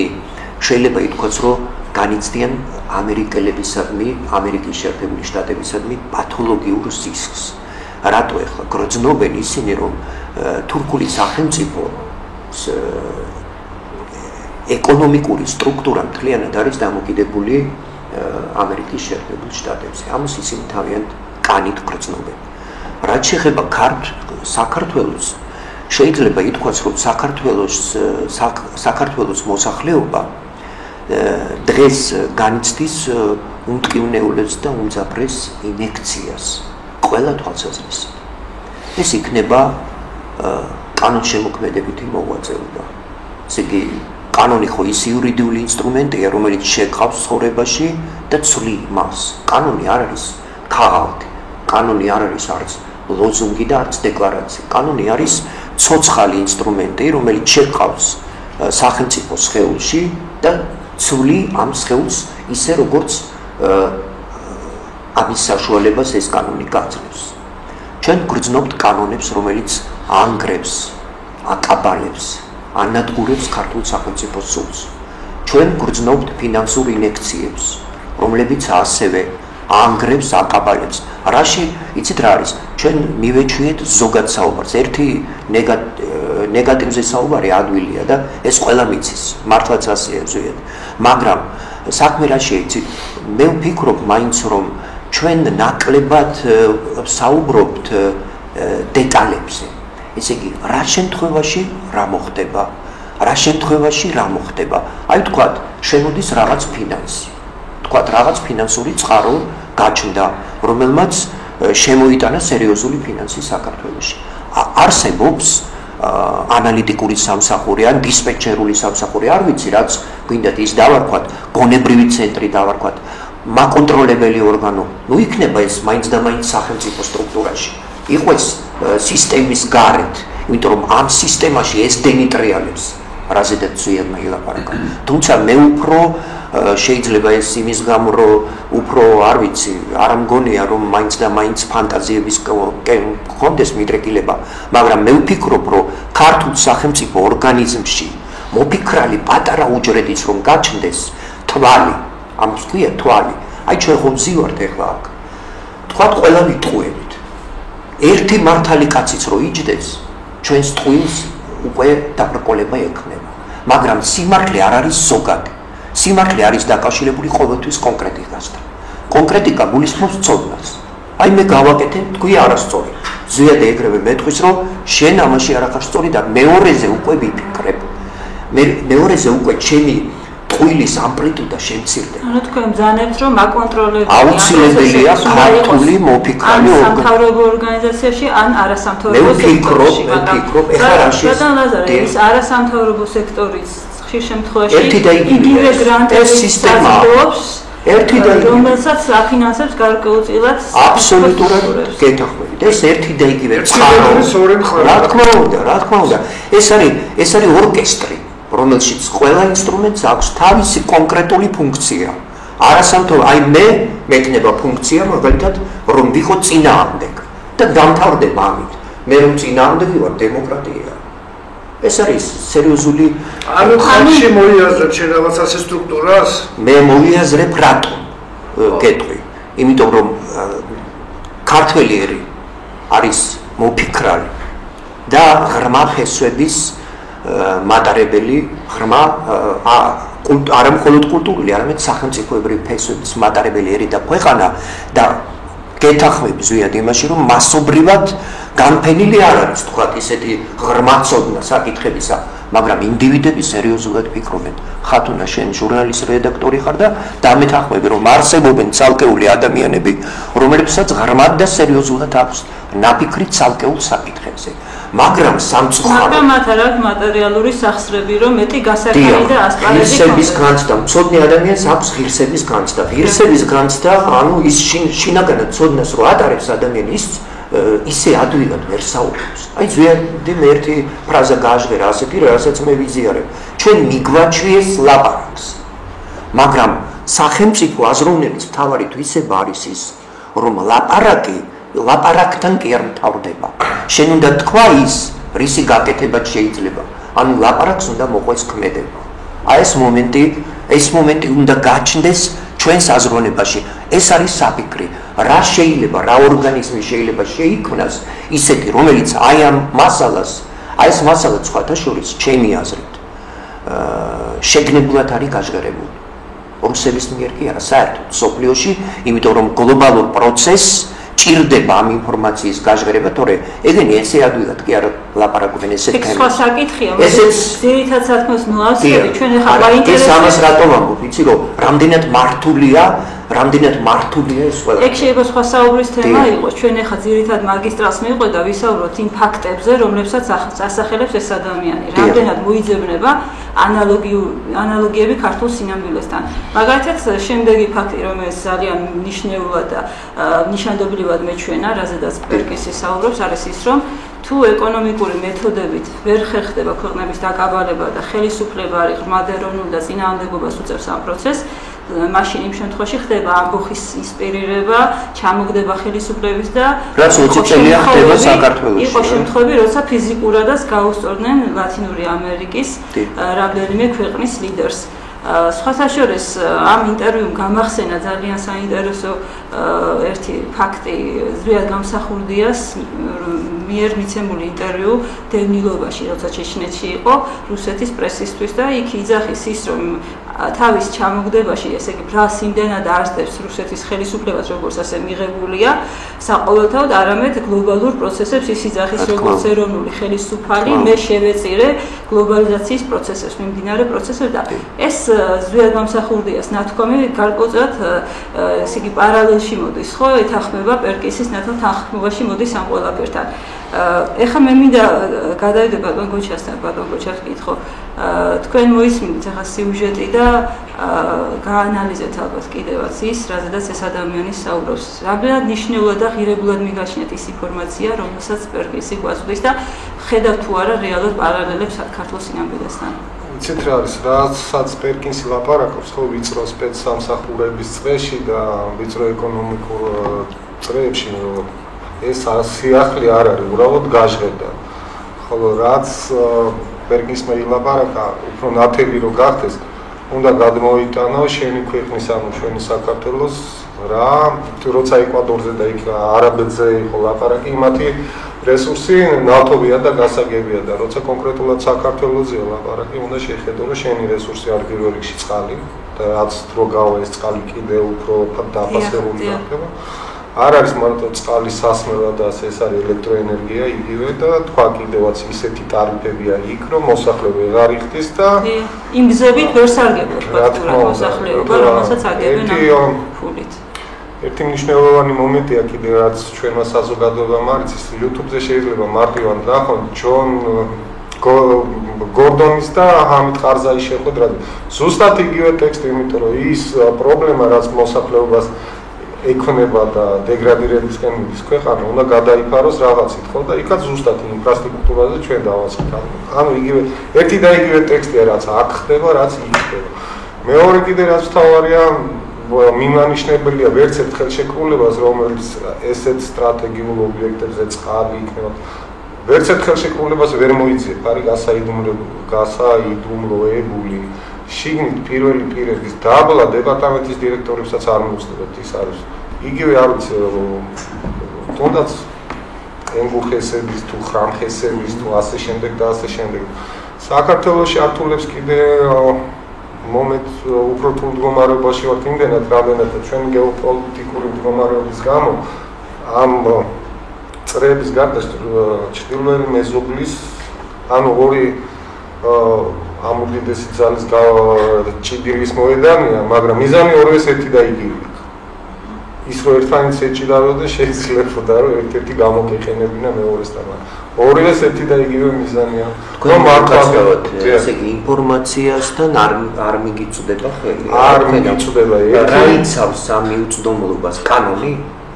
S7: შეიძლება ითქვას, რომ განიცდიან ამერიკელებისადმი, ამერიკის შეერთებული შტატებისადმი პათოლოგიურ სისხლს. რატო ახლა გრძნობენ ისინი, რომ თურქული სახელმწიფო ეკონომიკური სტრუქტურა მთლიანად არის დამოკიდებული ამერიკის შეერთებულ შტატებზე. ამას ისინი თავიანთ კანით გრძნობენ. რაც შეეხება საქართველოს, შეიძლება ითქვას, რომ საქართველოს მოსახლეობა დღეს განიცდის უმტკივნეულებს და უმძაფრეს ინექციას ყველა თვალსაზრისით. ეს იქნება კანონშემოქმედებითი მოღვაწეობა. ესე იგი, კანონი ხო ის იურიდიული ინსტრუმენტია, რომელიც შეყავს ცხოვრებაში და ცვლი მას. კანონი არ არის ქაღალდი, კანონი არ არის არც ლოზუნგი და არც დეკლარაცია. კანონი არის ცოცხალი ინსტრუმენტი, რომელიც შეყავს სახელმწიფოს სხეულში და ცვლი ამ სხეულს ისე როგორც ამის საშუალებას ეს კანონი გაძლევს. ჩვენ გრძნობთ კანონებს, რომელიც ანგრევს, აკაბალებს, ანადგურებს ქართულ სახელმწიფოს სულს. ჩვენ გრძნობთ ფინანსურ ინექციებს, რომლებიც ასევე ანგრევს, აკაბალებს. რაში, იცით რა არის? ჩვენ მივეჩვიეთ ზოგად საუბარს. ერთი ნეგატივზე საუბარი ადვილია და ეს ყველა მიცის. მართლაც ასეა ზუსტად. მაგრამ საქმე რა შეიცით? მე ვფიქრობ მაინც რომ ჩვენ ნაკლებად საუბრობთ დეტალებზე. ესე იგი, რა შემთხვევაში რა მოხდება? რა შემთხვევაში რა მოხდება? აი თქვათ, შემოდის რაღაც ფინანსი. თქვათ, რაღაც ფინანსური წყარო გაჩნდა, რომელმაც შემოიტანა სერიოზული ფინანსი საქართველოში. არსებობს ანალიტიკური სამსახური ან დისპეჩერული სამსახური, არ ვიცი რაც გვინდათ ის დავარქვათ, გონებრივი ცენტრი დავარქვათ, მაკონტროლებელი ორგანო. ნუ იქნება ეს მაინც და მაინც სახელმწიფო სტრუქტურაში. იყოს სისტემის გარეთ, იმიტომ რომ ამ სისტემაში ეს დენიტრიალებს, რაზედაც ზიანმა ილაპარაკა. თუმცა მე უფრო შეიძლება ეს იმის გამო, რომ უფრო არ ვიცი, არ მგონია რომ მაინც და მაინც ფანტაზიების გქონდეს მიდრეკილება, მაგრამ მე ვფიქრობ, რომ ქართულ სახელმწიფო ორგანიზმში მოფიქრალი პატარა უჯრედიც რომ გაჩნდეს, თვალი, ამას ქვია თვალი. აი ჩვენ ხომ ვზივართ ახლა აქ. თქვათ ყველა ვიტყუებით. ერთი მართალი კაციც რო იჯდეს, ჩვენს ტყუილს უკვე დაბრკოლება ექნება. მაგრამ სიმართლე არ არის ზოგადი. სიმართლე არის დაკავშირებული ყოველთვის კონკრეტიკასთან. კონკრეტიკა გულისხმობს ცოდნას. აი მე გავაკეთე, თქვი არასწორი. ზედა ეგრევე მეტყვის, რომ შენ ამაში არ ახარ სწორი და მეორეზე უკვე ვიფიქრებ. მეორეზე უკვე ჩემი ტყუილის ამპლიტუდა შემცირდება.
S1: ანუ თქვენ ბრძანებთ, რომ აკონტროლებელი
S7: აუცილებელია ქართული მოფიქრალი
S1: სამთავრობო ორგანიზაციაში ან არასამთავრობო სექტორში.
S7: მე ვფიქრობ, ეხლა რაში
S1: ეს არასამთავრობო სექტორის ხშირ შემთხვევაში
S7: ერთი და იგივე
S1: გრანტების საზრდოობს,
S7: ერთი და იგივე,
S1: რომელსაც აფინანსებს გარკვეულწილად
S7: აბსოლუტურად გეთანხმებით. ეს ერთი და იგივე რა თქმა უნდა, ეს არის ორკესტრი, რომელშიც ყველა ინსტრუმენტს აქვს თავისი კონკრეტული ფუნქცია. არასამთავრობო, აი მე მექნება ფუნქცია, მაგალითად, რომ ვიყო წინააღმდეგ და დამთავრდება ამით. მე რომ წინააღმდეგი ვარ, დემოკრატია. ეს არის სერიოზული.
S6: ანუ ხალხში მოიაზრებ შენ რაღაც ასე სტრუქტურას?
S7: მე მოიაზრებ რატომ გეტყვი. იმიტომ რომ ქართველი არის მოფიქრალი და ღრმა ფესვების მატარებელი, ღრმა არა მხოლოდ კულტურული, არამედ სახელმწიფოებრივი ფესვების მატარებელი ერი და ქვეყანა და გეთახმები ზუსტად იმაში, რომ მასობრივად განფენილი არ არის თქვა ისეთი ღრმა ცოდნა საკითხებისა, მაგრამ ინდივიდები სერიოზულად ფიქრობენ. ხათუნა, შენ ჟურნალის რედაქტორი ხარ და დამეთანხმები, რომ არსებობენ ცალკეული ადამიანები, რომლებსაც ღრმად და სერიოზულად აქვს ნაფიქრი ცალკეულ საკითხებზე. მაგრამ სამწუხაროდ
S1: მათ არ აქვს მატერიალური სახსრები, რომ მეტი გასაკანი და ასპარეზი
S7: ღირსების განცდა, მცოდნე ადამიანს აქვს ღირსების განცდა. ღირსების განცდა, ანუ ის შინაგანად ცოდნას რო ატარებს ადამიანი, ისე ადვილად ვერ საუბრობს. აი ზუსტად მე ერთი ფრაზა გააჟღერა ასეთი, რასაც მე ვიზიარებ. ჩვენ მიგვაჩვიეს ლაპარაკს. მაგრამ სახელმწიფო აზროვნების მთავარი თვისება არის ის, რომ ლაპარაკთან კი არ მთავრდება. შენ უნდა თქვა ის, რისი გაკეთებაც შეიძლება. ანუ ლაპარაკს უნდა მოყვეს ქმედება. აი ეს მომენტი უნდა გაჩნდეს ჩვენს აზროვნებაში. ეს არის საფიქრი. რა შეიძლება, რა ორგანიზმი შეიძლება შეიქმნას ისეთი, რომელიც აი ამ მასალას, აი ეს მასალა სხვათა შორის ჩემი აზრით შეგნებულად არის გაჟღერებული. რუსების მიერ კი არა, საერთოდ სოფლიოში, იმიტომ რომ გლობალურ პროცესს ჭირდება ამ ინფორმაციის გაჟღერება, თორე ეგენი ესე ადვილად კი არ ლაპარაკობენ ესეთ თემებზე.
S1: სხვა საკითხია, მაგრამ ძირითად საქმეს ნუანსები ჩვენ ახლა
S7: გაინტერესებს. ეს ამას რატომ ამბობ, იცი რომ რამდენად მართულია ეს ყველა.
S1: ეგ შეიძლება სხვა საუბრის თემა იყოს. ჩვენ ახლა ძირითად მაგისტრალს მივყვეთ და ვისაუბროთ იმ ფაქტებზე, რომლებსაც ასახელებს ეს ადამიანი. რამდენად მოიძებნება ანალოგიები ქართულ სინამდვილესთან. მაგალითად, შემდეგი ფაქტი, რომელიც ძალიან მნიშვნელოვნად და ნიშანდობლივად მეჩვენა, რაზედაც პერკინსი საუბრობს, არის ის, რომ თუ ეკონომიკური მეთოდებით ვერ ხერხდება ქვეყნების დაკაბალება და ხელისუფლება არის ღრმადეროვნული და წინააღმდეგობას უწევს ამ პროცესს, მაშინ იმ შემთხვევაში ხდება ამბოხის ინსპირირება, ჩამოგდება ხელისუფლების და
S7: რაც 20 წელია ხდება საქართველოში.
S1: იყო შემთხვევები, როცა ფიზიკურადაც გაუსწორდნენ ლათინური ამერიკის რამდენიმე ქვეყნის ლიდერს. სხვათა შორის ამ ინტერვიუმ გამახსენა ძალიან საინტერესო ერთი ფაქტი ზრიად გამსახურდიას მიერ მიცემული ინტერვიუ დევნილობაში, როცა ჩეჩნეთში იყო რუსეთის პრესისთვის და იქ იძახის ის, რომ თავის ჩამოგდებაში, ესე იგი ბრალს იმდენად არსდებს რუსეთის ხელისუფლებას, როგორც ასე მიღებულია, საყოველთაოდ არამედ გლობალურ პროცესებს ის იძახის, როგორც ეროვნული ხელისუფალი, მე შევეწირე გლობალიზაციის პროცესებს, მიმდინარე პროცესებს და ეს ზვიად გამსახურდიას ნათქვამი გარკვეულწილად ესე იგი პარალელში მოდის, ხო, ეთანხმება პერკინსის თანხმობაში მოდის ამ ყველაფერთან. ეხლა მე მინდა გადავიდე ბატონ გოჩასთან, ბატონ გოჩას ვკითხო. თქვენ მოისმინეთ ახლა სიუჟეტი და გაანალიზეთ ალბათ კიდევაც ის, რაზედაც ეს ადამიანი საუბრობს. რამდენად მნიშვნელოვნად და ღირებულად მიგაჩნიათ ის ინფორმაცია, რომელსაც პერკინსი გვაწვდის და ხედავთ თუ არა რეალურ პარალელებს საქართველოს სინამდვილესთან.
S8: იცით რა არის, რასაც პერკინსი ლაპარაკობს, ხო ვიწრო სპეცსამსახურების წრეში და ვიწრო ეკონომიკურ წრეებში, ეს სიახლე არ არის, უბრალოდ გაჟღერდა. ხოლო რაც პერკინსმა ილაპარაკა, უფრო ნათელი რო გახდეს, უნდა გადმოიტანო შენი ქვეყნის, ანუ ჩვენი საქართველოს რა, როცა ეკვადორზე და იქ არაბეთზე იყო ლაპარაკი, მათი რესურსი ნავთობია და გასაგებია და როცა კონკრეტულად საქართველოსზეა ლაპარაკი, უნდა შეხედო, რომ შენი რესურსი არის პირველ რიგში წყალი და რაც დრო გავა ეს წყალი კიდევ უფრო დაფასებული გახდება. არ არის მარტო წყალის სასმელადაც, ეს არის ელექტროენერგია იგივე და თქვა კიდევაც ისეთი ტარიფებია იქ, რომ მოსახლეობა ვეღარ იხდის და
S1: იმ გზებით ვერ სარგებლობს ფაქტურად მოსახლეობა, რომელსაც აგებენ ამ ფულით.
S8: ერთი მნიშვნელოვანი მომენტია კიდევ რაც ჩვენმა საზოგადოებამ არის, ის YouTube-ზე შეიძლება მარტივად ნახონ ჯონ გორდონის და ჰამიდ ყარზაის შეხვედრა. ზუსტად იგივე ტექსტი, იმიტომ რომ ის პრობლემა რაც მოსახლეობას ექნება და დეგრადირებისკენ მიდის ქვეყანა, უნდა გადაიფაროს რაღაცით, ხო და იქაც ზუსტად ინფრასტრუქტურაზე ჩვენ დავაწყეთ. ანუ იგივე ერთი და იგივე ტექსტია, რაც აქ ხდება, რაც იქ ხდება. მეორე კიდე რაც მთავარია, მიმანიშნებელია ვერც ერთ ხელშეკრულებას, რომელიც ესეთ სტრატეგიულ ობიექტებზე წყალი იქნება. ვერც ერთ ხელშეკრულებას ვერ მოიძიებ, არის გასაიდუმლოებული. შიგნით პირველი პირების დაბლა დეპარტამენტის დირექტორებსაც არ მოუწევთ, ის არის. იგივე არ ვიცი, თუნდაც ენგუხესების თუ ხრამხესების თუ ასე შემდეგ და ასე შემდეგ. საქართველოში ართულებს კიდე მომენტ უფრო თუ მდგომარეობაში ვართ იმდენად, რამდენადაც ჩვენ გეოპოლიტიკური მდგომარეობის გამო ამ წრეების გარდა ჩრდილოური მეზობლის ანუ ორი ამ უდიდესი ძალის ჭიდილის მოედანია, მაგრამ მიზანი ორივეს ერთი და იგივეა. ის რომ ერთმანეთს ეჭიდავდნენ, შეიძლებოდა რომ ერთ-ერთი გამოგეყენებინა მეორესთან. ორივეს ერთი და იგივე მიზანია.
S7: რომ მართლაც ესე იგი ინფორმაციასთან არ მიგიწვდება ხელი.
S8: არ მიგიწვდება
S7: რა იცავს ამ მიუწვდომლობას კანონი?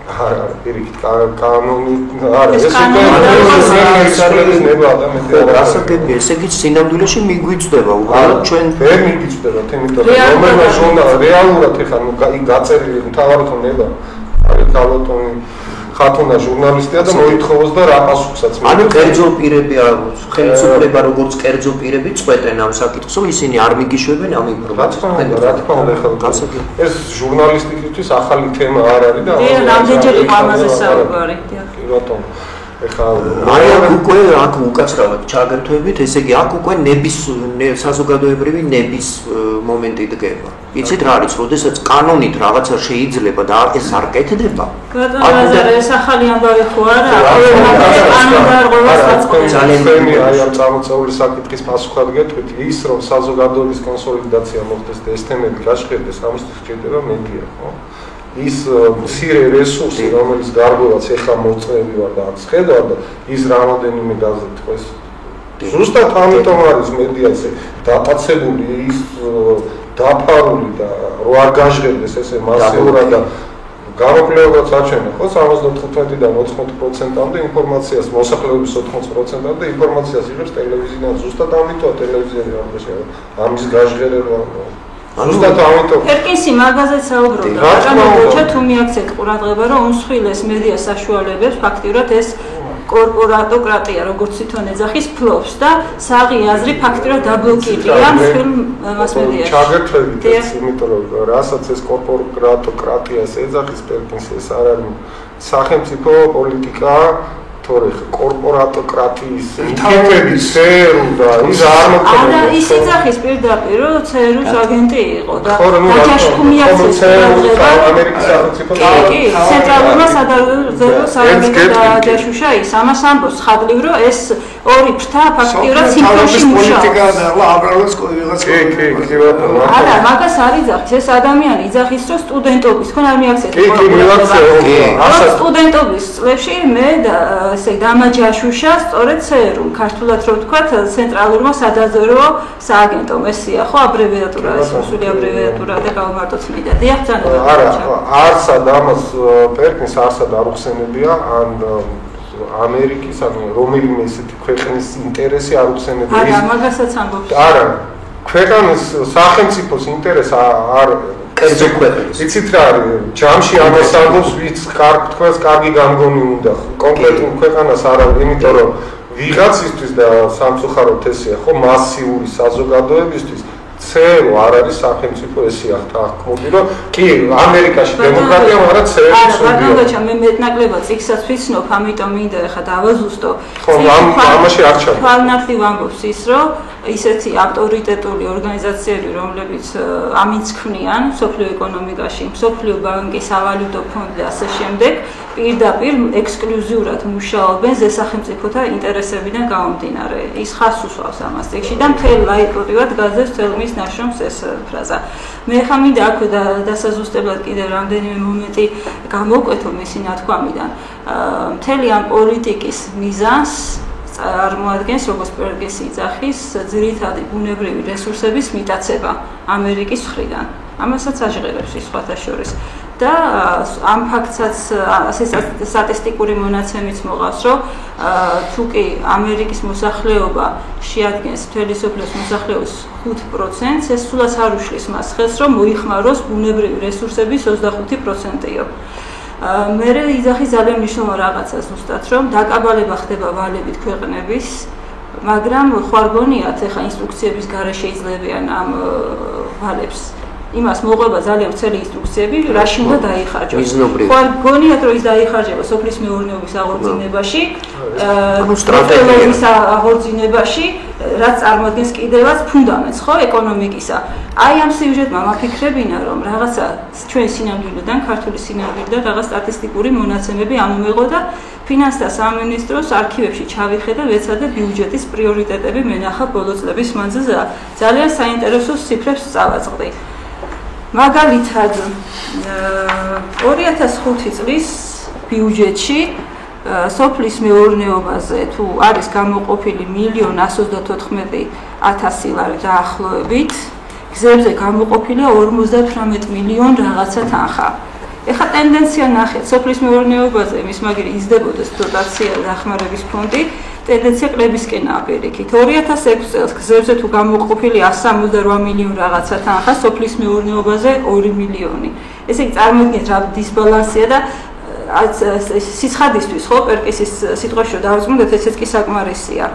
S8: არა, პირიქით კანონი არა, ეს არის ნება ადამიანები.
S7: გასაგებია, ესე იგი სინამდვილეში მიგვიწვდება უბრალოდ ჩვენ
S8: ვერ მიგიწვდება, იმიტომ რომ რომელმა ჟურნალ რეალურად ეხლა იქ გაწერილი მთავარი ხონება არის ქალბატონი ხათუნა ჟურნალისტია და მოითხოვოს და რა პასუხსაც მიიღოს.
S7: ანუ კერძო პირები ხელისუფლება როგორც კერძო პირები წყვეტენ ამ საკითხს, რომ ისინი არ მიგიშვებენ ამ ინფორმაციას.
S8: რა თქმა უნდა, ეხლა ეს ჟურნალისტიკისთვის ახალი თემა არ არის და
S1: რამდენჯერ იყო ამაზე საუბარი.
S8: კი ბატონო. ეხლა
S7: აქ უკვე აქ უკაცრავად ჩაგერთვებით, ესე იგი აქ უკვე ნების საზოგადოებრივი ნების მომენტი დგება. იცით რა არის, როდესაც კანონით რაღაცა შეიძლება და ეს არ კეთდება.
S1: ბატონო, ეს ახალი ამბავი ხო არა?
S8: ძალიან აი ამ წამოწეული საკითხის პასუხად გეტყვით, ის რომ საზოგადოების კონსოლიდაცია მოხდეს და ეს თემები გაშხერდეს, ამისთვის სჭირდება მედია, ხო? ის მცირე რესურსი, რომელიც გარკვეულაც ეხლა მოწვევი ვარ და აქ ხედავ და ის რამოდენიმე გაზეთი ხო ეს ზუსტად ამიტომ არის მედიაზე დაფაცებული ის დაფარული და რო არ გაჟღერდეს ესე მასიურად და გამოკვლევაც აჩვენა ხო 75-დან 80%-მდე ინფორმაციას მოსახლეობის 80%-მდე ინფორმაციას იღებს ტელევიზიიდან ზუსტად ამიტომ ტელევიზიაზე ამის გაჟღერება ზუსტად ამიტომ
S1: პერკინსი მაგაზე საუბრობდა. ბატონო გოჩა თუ მიაქცეთ ყურადღება, რომ უმსხვილეს მედია საშუალებებს ფაქტიურად ეს კორპორატოკრატია, როგორც თვითონ ეძახის, ფლობს და საღი აზრი ფაქტიურად დაბლოკირდება მსხვილ მასმედიაში.
S8: ჩაგერთვებით ეს, იმიტომ რომ რასაც ეს კორპორატოკრატიას ეძახის პერკინსი, ეს არ არის სახელმწიფო პოლიტიკა თორე კორპორატოკრატიის ინტერესების სფერო და ის არ მოხდა.
S1: არა, ის იძახის პირდაპირ, რომ ЦРУ-ს აგენტი იყო და დაჯაშხუმია ცეცხლება
S8: ამერიკის სახელმწიფო
S1: კი, ცენტრალურმა სააგენტო დაჯაშუშა ის. ამას ამბობს ხადლივ, რომ ეს ორი ფრთა ფაქტიურად სინქრონში მუშაობს. არა, მაგას არ იძახის, ეს ადამიანი იძახის, რომ სტუდენტობის თქვენ არ მიაქცევთ სტუდენტობის წლებში მე ესე დამაჯაშუშა სწორედ ЦРУ-მ, ქართულად რო ვთქვათ, ცენტრალურმა სადაზვერვო სააგენტომ, ესია ხო აბრევიატურა, ეს რუსული აბრევიატურა და გავმარტოთ მინდა. დიახ, ძალიან.
S8: არა, არსად ამას პერკინს არსად არ უხსენებია, ან ამერიკის ან რომელიმე ისეთი ქვეყნის ინტერესი არ უხსენებია.
S1: არა, მაგასაც ამბობს.
S8: არა, ქვეყნის სახელმწიფოს ინტერესი არ
S7: კერძო ქვეყნის.
S8: იცით რა არის? ჯამში ამას ამბობს, ვიც თქვენს კარგი გამგონი უნდა. კონკრეტულ ქვეყანას არ არის, იმიტომ რომ ვიღაცისთვის და სამწუხაროდ ესეა, ხო, მასიური საზოგადოებისთვის ЦРУ არ არის სახელმწიფო ესეა თქმული, რომ კი, ამერიკაში დემოკრატია, მაგრამ ЦРУ-ს
S1: არა, ბატონო, მე მეტნაკლებად წიგსაც ვიცნობ, ამიტომ მინდა ეხა დავაზუსტო.
S8: ხო, ამაში არ ჩავ.
S1: თვალნახივ ამბობს ის, რომ ისეთი ავტორიტეტული ორგანიზაციები, რომლებიც ამინც ქმნიან სოფლიო ეკონომიკაში, სოფლიო ბანკი, სავალუტო ფონდი და ასე შემდეგ, პირდაპირ ექსკლუზიურად მუშაობენ ზესახელმწიფოთა ინტერესებიდან გამომდინარე. ის ხაზს უსვავს ამას წიგნში და მთელ ლაიტმოტივად გაძლევს მთელ მის ნაშრომს ეს ფრაზა. მე ხა მინდა აქვე დასაზუსტებლად კიდევ რამდენიმე მომენტი გამოვკვეთო მისი ნათქვამიდან. მთელი ამ პოლიტიკის მიზანს წარმოადგენს, როგორც პერკინს იძახის, ძირითადი ბუნებრივი რესურსების მიტაცება ამერიკის მხრიდან. ამასაც აჟღერებს ის სხვათა შორის. და ამ ფაქტსაც სტატისტიკური მონაცემიც მოყავს, რომ თუ კი ამერიკის მოსახლეობა შეადგენს მთელი სოფლიოს მოსახლეობის 5%-ს, ეს სულაც არ უშლის მას ხელს, რომ მოიხმაროს ბუნებრივი რესურსების 25%-იო. მე იძახის ძალიან მნიშვნელოვან რაღაცას ზუსტად, რომ დაკაბალება ხდება ვალებით ქვეყნების, მაგრამ ხარ გონიათ, ეხა ინსტრუქციების გარეშე იძლევიან ამ ვალებს. იმას მოყვება ძალიან ვრცელი ინსტრუქციები, რაში უნდა დაიხარჯოს. ხარ გონიათ, რომ ის დაიხარჯება სოფლის მეურნეობის აღორძინებაში, სტრატეგიის აღორძინებაში, რაც წარმოადგენს კიდევაც ფუნდამენტს, ხო, ეკონომიკისა. აი ამ სიუჟეტმა მაფიქრებინა, რომ რაღაცა ჩვენ სინამდვილიდან, ქართული სინამდვილიდან რაღაც სტატისტიკური მონაცემები ამომეღო და ფინანსთა სამინისტროს არქივებში ჩავიხედე, ვეცადე ბიუჯეტის პრიორიტეტები მენახა ბოლო წლების მანძილზე. ძალიან საინტერესო ციფრებს წავაწყდი. მაგალითად 2005 წლის ბიუჯეტში სოფლის მეურნეობაზე თუ არის გამოყოფილი 1,134,000 ლარი დაახლოებით, გზებზე გამოყოფილია 58 მილიონ რაღაცა თანხა. ეხა ტენდენცია ნახეთ, სოფლის მეურნეობაზე იმის მაგერი იზრდებოდეს დოტაცია დახმარების ფონდი, ტენდენცია კლებისკენაა პირიქით. 2006 წელს გზებზე თუ გამოყოფილი 168 მილიონ რაღაცა თანხა, სოფლის მეურნეობაზე 2 მილიონი. ესე იგი წარმოიდგინეთ რა დისბალანსია და სიცხადისთვის ხო პერკისის სიტყვაში რომ დავწმუნდეთ, ესეც კი საკმარისია.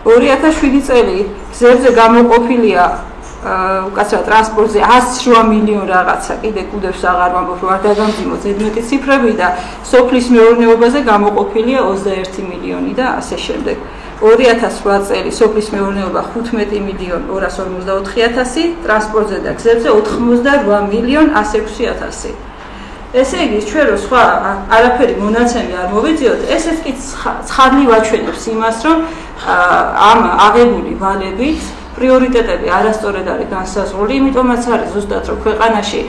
S1: 2007 წელი გზებზე გამოყოფილია უკაცრავად ტრანსპორტზე 108 მილიონ რაღაცა, კიდე კუდებს აღარ ვამბობ, რომ არ დაგამძიმოთ ზედმეტი ციფრები და სოფლის მეურნეობაზე გამოყოფილია 21 მილიონი და ასე შემდეგ. 2008 წელი სოფლის მეურნეობა 15 მილიონ 244,000, ტრანსპორტზე და გზებზე 88 მილიონ 106,000. ესე იგი, ჩვენ რო სხვა არაფერი მონაცემი არ მოვიძიოთ, ესეც კი ცხადლივ აჩვენებს იმას, რომ ამ აღებული ვალებით პრიორიტეტები არასწორად არის განსაზღვრული, იმიტომაც არის ზუსტად რომ ქვეყანაში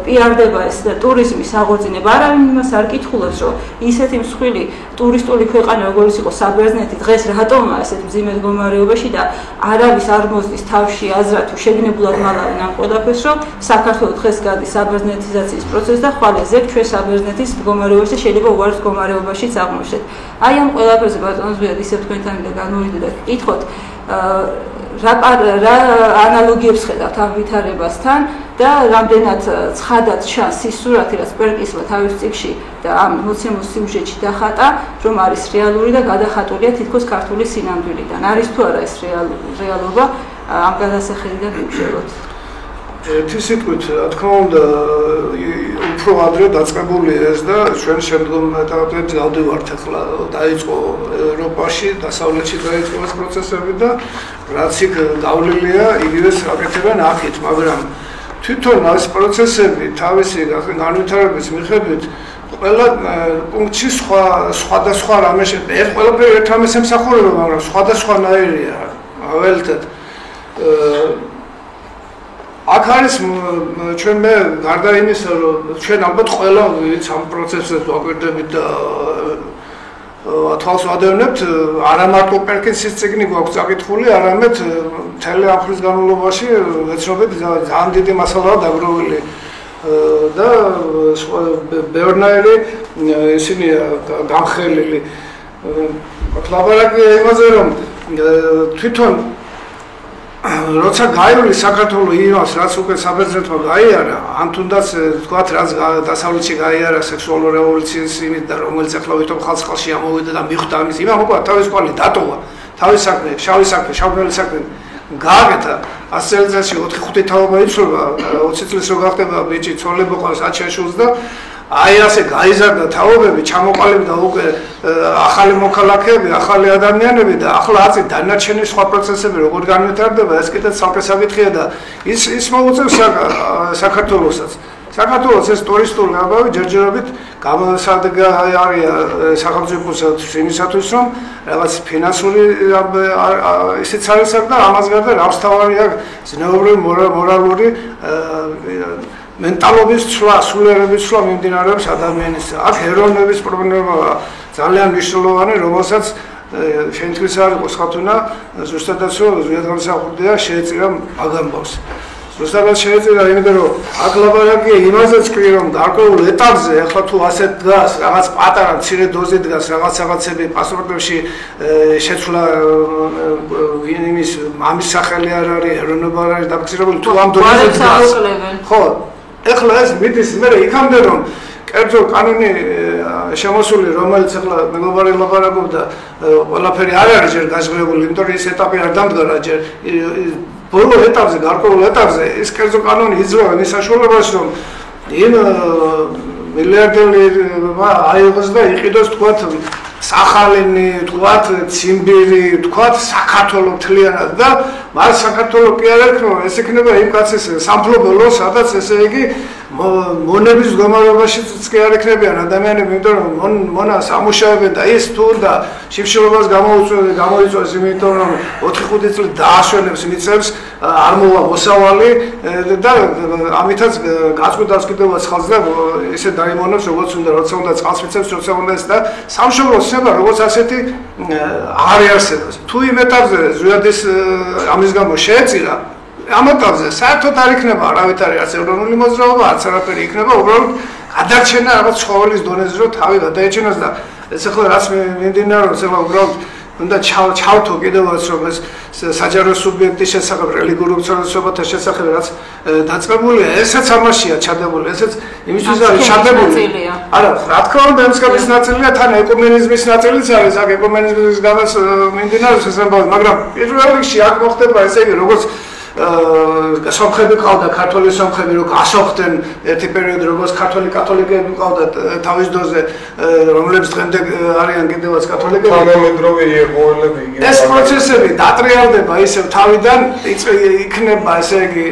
S1: პიარდება ეს ტურიზმის აღორძინება. არავინ იმას არ კითხულობს, რომ ისეთი მსხვილი ტურისტული ქვეყანა როგორც იყო საბერძნეთი დღეს რატომაა ესეთ მძიმე მდგომარეობაში და არავის არ მოსდის თავში აზრად თუ შეგნებულად მალავენ ამ ყველაფერს, რომ საქართველოს დღეს გადის საბერძნეთიზაციის პროცესი და ხვალ ეზებ ჩვენ საბერძნეთის მდგომარეობაში შეიძლება უარეს მდგომარეობაშიც აღმოჩნდეთ. აი ამ ყველაფერზე ბატონო ზვიად ისევ თქვენთან და განმოვიდეთ და კითხოთ რა ანალოგიებს ხედავთ ამ ვითარებასთან და რამდენად ცხადად ჩანს ის სურათი, რაც პერკინსმა თავის წიგნში და ამ მოცემულ სიუჟეტში დახატა, რომ არის რეალური და გადახატულია თითქოს ქართული სინამდვილიდან. არის თუ არა ეს რეალობა ამ გადასახედიდან მივშევოთ.
S6: ერთი სიტყვით, რა თქმა უნდა, უფრო ადრე დაწყებული ეს და ჩვენ შემდგომ ეტაპებში გავდივართ ახლა დაიწყო ევროპაში, დასავლეთში დაიწყო ეს პროცესები და რაც იქ გავლილია, იგივეს აკეთებენ აქეთ, მაგრამ თვითონ ეს პროცესები თავისი განვითარების მიხედვით ყველა პუნქტში სხვადასხვა რამე ერთ ყველაფერი ერთ რამეს ემსახურება, მაგრამ სხვადასხვანაირია. ველთად აქ არის ჩვენ მე გარდა იმისა, რომ ჩვენ ალბათ ყველა ვიც ამ პროცესებს ვაკვირდებით და თვალს ვადევნებთ, არა მარტო პერკინსის წიგნი გვაქვს წაკითხული, არამედ მთელი ამ ხნის განმავლობაში ვეცნობთ ძალიან დიდი მასალაა დაგროვილი და ბევრნაირი ისინი გამხელილი. ლაპარაკია იმაზე, რომ თვითონ როცა გაივლი საქართველოს იმას, რაც უკვე საბერძნეთმა გაიარა, ან თუნდაც თქვათ, რაც დასავლეთში გაიარა სექსუალური რევოლუციის იმით და რომელიც ახლა ვითომ ხალხში ამოვიდა და მიხვდა ამის იმამ, უკვე თავის კვალი დატოვა, თავის საქმე, შავი საქმე, შავმელი საქმე გააკეთა 100 წელიწადში 4-5 თაობა იცვლება, 20 წელს რო გახდება ბიჭი, ცოლები ყავს, აჩეშულს და აი ასე გაიზარდა თაობები, ჩამოყალიბდა უკვე ახალი მოქალაქეები, ახალი ადამიანები და ახლა აწი დანარჩენი სხვა პროცესები როგორ განვითარდება, ეს კიდევ ცალკე საკითხია და ის მოუწევს საქართველოსაც. საქართველოს ეს ტურისტული ამბავი ჯერჯერობით გამოსადგა არია სახელმწიფოსაც იმისათვის, რომ რაღაც ფინანსური ისიც არის და ამას გარდა რამსთავარია ზნეობრივი მორალური მენტალობის ცვლა, სულიერების ცვლა მიმდინარეობს ადამიანის. აქ ეროვნების პრობლემაა ძალიან მნიშვნელოვანი, რომელსაც შენთვის არ იყოს ხათუნა, ზუსტადაც რომ ზვიადგანსახურდია შეეწირა მაგ ამბავს. ზუსტადაც შეეწირა, იმიტომ რომ აქ ლაპარაკია იმაზეც კი რომ გარკვეულ ეტაპზე, ახლა თუ ასეთ დგას, რაღაც პატარა მცირე დოზი დგას, რაღაცები პასპორტებში შეცვლა იმის მამის სახელი არ არის, ეროვნება არ არის დაფიქსირებული, თუ ამ დონეზე დგას. ხო, ეხლა ეს მიდის მე იქამდე რომ კერძო კანონი შემოსული, რომელიც ახლა მეგობარი ლაპარაკობდა, ყველაფერი არ არის ჯერ გაზღვრებული, იმიტომ რომ ეს ეტაპი არ დამდგარა ჯერ. ბოლო ეტაპზე, გარკვეულ ეტაპზე ეს კერძო კანონი იძლევა იმის საშუალებას, რომ იმ მილიარდერმა აიღოს და იყიდოს თქვათ სახალინი, თქვათ ციმბირი, თქვათ საქართველოს მთლიანად და მას საქართველოს კი არ ექნება, ეს იქნება იმ კაცის სამფლობელო, სადაც ესე იგი მონების მდგომარეობაშიც კი არ ექნებიან ადამიანები, იმიტომ რომ მონას ამუშავებენ და ის თუ და შიფშილობას გამოიწვევს, იმიტომ რომ 4-5 წელი დაასვენებს მიწებს, არ მოვა მოსავალი და ამითაც გაწყვეტავს კიდევაც ხალხს და ისე დაიმონებს, როგორც უნდა, როცა უნდა წყალს მიწებს, როცა უნდა ეს და სამშობლოს ცნება, როგორც ასეთი არ არსებობს. თუ იმ ეტაპზე ზვიადის ამის გამო შეეწირა ამ ეტაპზე საერთოდ არ იქნება არავითარი არც ეროვნული მოძრაობა, არც არაფერი იქნება, უბრალოდ გადარჩენა რაღაც ცხოველის დონეზე, რომ თავი გადაეჩენოს და ეს ახლა რაც მიმდინარეობს, ახლა უბრალოდ უნდა ჩავთო კიდევაც რომ ეს საჯარო სუბიექტის შესახებ, რელიგიურ უმცირესობათა შესახებ რაც დაწყებულია, ესეც ამაშია ჩადებული, ესეც იმისთვის არის ჩადებული. არა, რა თქმა უნდა, ემსკების ნაწილია, თან ეკუმენიზმის ნაწილიც არის, აქ ეკუმენიზმის გამოს მიმდინარეობს ეს ამბავი, მაგრამ პირველ რიგში აქ მოხდება ესე იგი, როგორც სომხები ყავდა, ქართული სომხები რო გასოხდნენ ერთი პერიოდი, როგორც ქართული კათოლიკეები ყავდათ თავის დოზე, რომლებიც დღემდე არიან კიდევაც კათოლიკეები.
S8: თანამედროვე იეყოველები იგი.
S6: ეს პროცესები დატრიალდება ისევ თავიდან, იქნება ესე იგი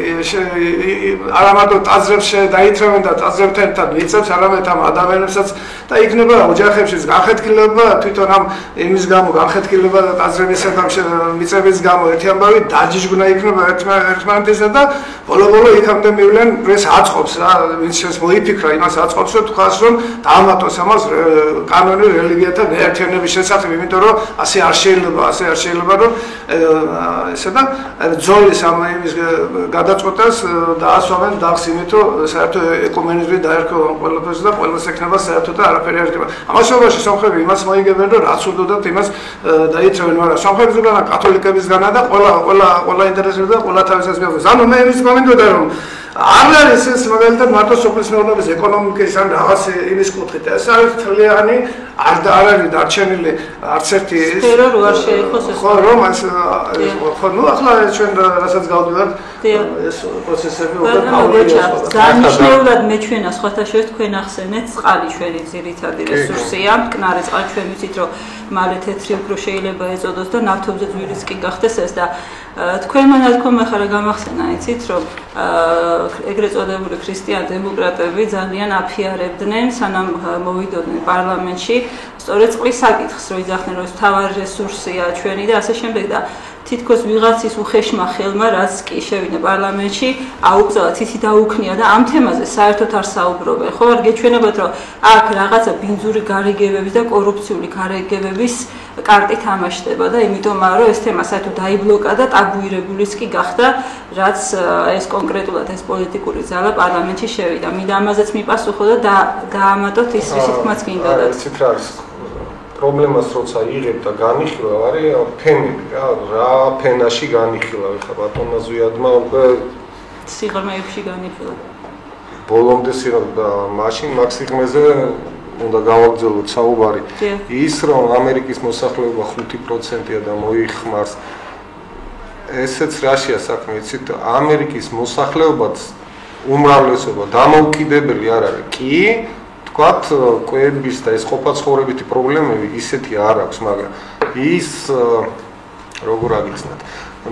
S6: არა მარტო ტაძრებს დაითრევენ და ტაძრებთან ერთად მიწებს, არამედ ამ ადამიანებსაც და იქნება ოჯახებშიც განხეთქილება, თვითონ ამ იმის გამო განხეთქილება და ტაძრებისა და მიწების გამო ერთი ამბავი დაჯიჯგნა იქნება ერთმანეთისა და ბოლო-ბოლო იქამდე მივლენ ეს აწყობს რა, ვინც შეს მოიფიქრა იმას აწყობს, რომ თქვას რომ დაამატოს ამას კანონი რელიგიათა გაერთიანების შესახებ, იმიტომ რომ ასე არ შეიძლება, რომ ესა და ძოლის ამ იმის გადაწყვეტას დაასვამენ დახს იმით, რომ საერთო ეკუმენიზმი დაერქვა ყველაფერს და ყველას ექნება საერთოდ და არაფერი არ იქნება. ამასობაში სომხები იმას მოიგებენ, რომ რაც უდოდათ იმას დაითრევენ, მაგრამ სომხებისგან კათოლიკებისგან და ყველა ინტერესებდა და ყველა თავისას მიიღოს. ანუ მე იმის მომენტია რომ არ არის ეს მაგალითად მარტო სოფლის მეურნეობის ეკონომიკის ან რაღაც იმის კუთხით. ეს არის თლიანი არ არის დარჩენილი არც ერთი ის
S1: სფერო რო არ შეიხოს ეს.
S6: ხო, რომ ეს ხო, ნუ ახლა ჩვენ რასაც გავდივართ ეს პროცესები უკვე
S1: გავუჩა. განსხვავებულად მე ჩვენა სხვათა შორის თქვენ ახსენეთ წყალი ჩვენი ძირითადი რესურსია, მტკნარი წყალი ჩვენ ვიცით რომ მალე თეთრი უფრო შეიძლება ეწოდოს და ნავთობზე ძვირიც კი გახდეს ეს და თქვენმა ნათქვამმა ხარ გამახსენა იცით რომ ეგრეთ წოდებული ქრისტიან დემოკრატები ძალიან აფიარებდნენ სანამ მოვიდოდნენ პარლამენტში სწორედ წყლის საკითხს რომ იძახდნენ რომ ეს მთავარი რესურსია ჩვენი და ასე შემდეგ და თითქოს ვიღაცის უხეშმა ხელმა რაც კი შევიდა პარლამენტში აუგზავნა თითი დაუქნია და ამ თემაზე საერთოდ არ საუბრობენ ხო არ გეჩვენებათ რომ აქ რაღაცა ბინძური გარიგებების და კორუფციული გარიგებების კარტი თამაშდება და იმიტომ რომ ეს თემა საერთოდ დაიბლოკა და ტაბუირებულიც კი გახდა რაც ეს კონკრეტულად ეს პოლიტიკური ძალა პარლამენტში შევიდა მინდა ამაზეც მიპასუხო და დაამატოთ ის რის თქმაც გინდოდათ
S8: ისიც არის პრობლემას როცა იღებ და განიხილავ არის ფენები რა ფენაში განიხილავ ხა ბატონმა ზვიადმა უკვე
S1: სიღრმეებში განიხილა
S8: ბოლომდე სიღრმე და მაშინ მაგ სიღრმეზე უნდა გავაგრძელოთ საუბარი ის რომ ამერიკის მოსახლეობა 5%-ია და მოიხმარს ესეც რაშია საქმე იცით ამერიკის მოსახლეობაც უმრავლესობა დამოუკიდებელი არ არის კი თქვათ კვების და ეს ყოფაცხოვრებითი პრობლემები ისეთი არ აქვს მაგრამ ის როგორ აგიცნათ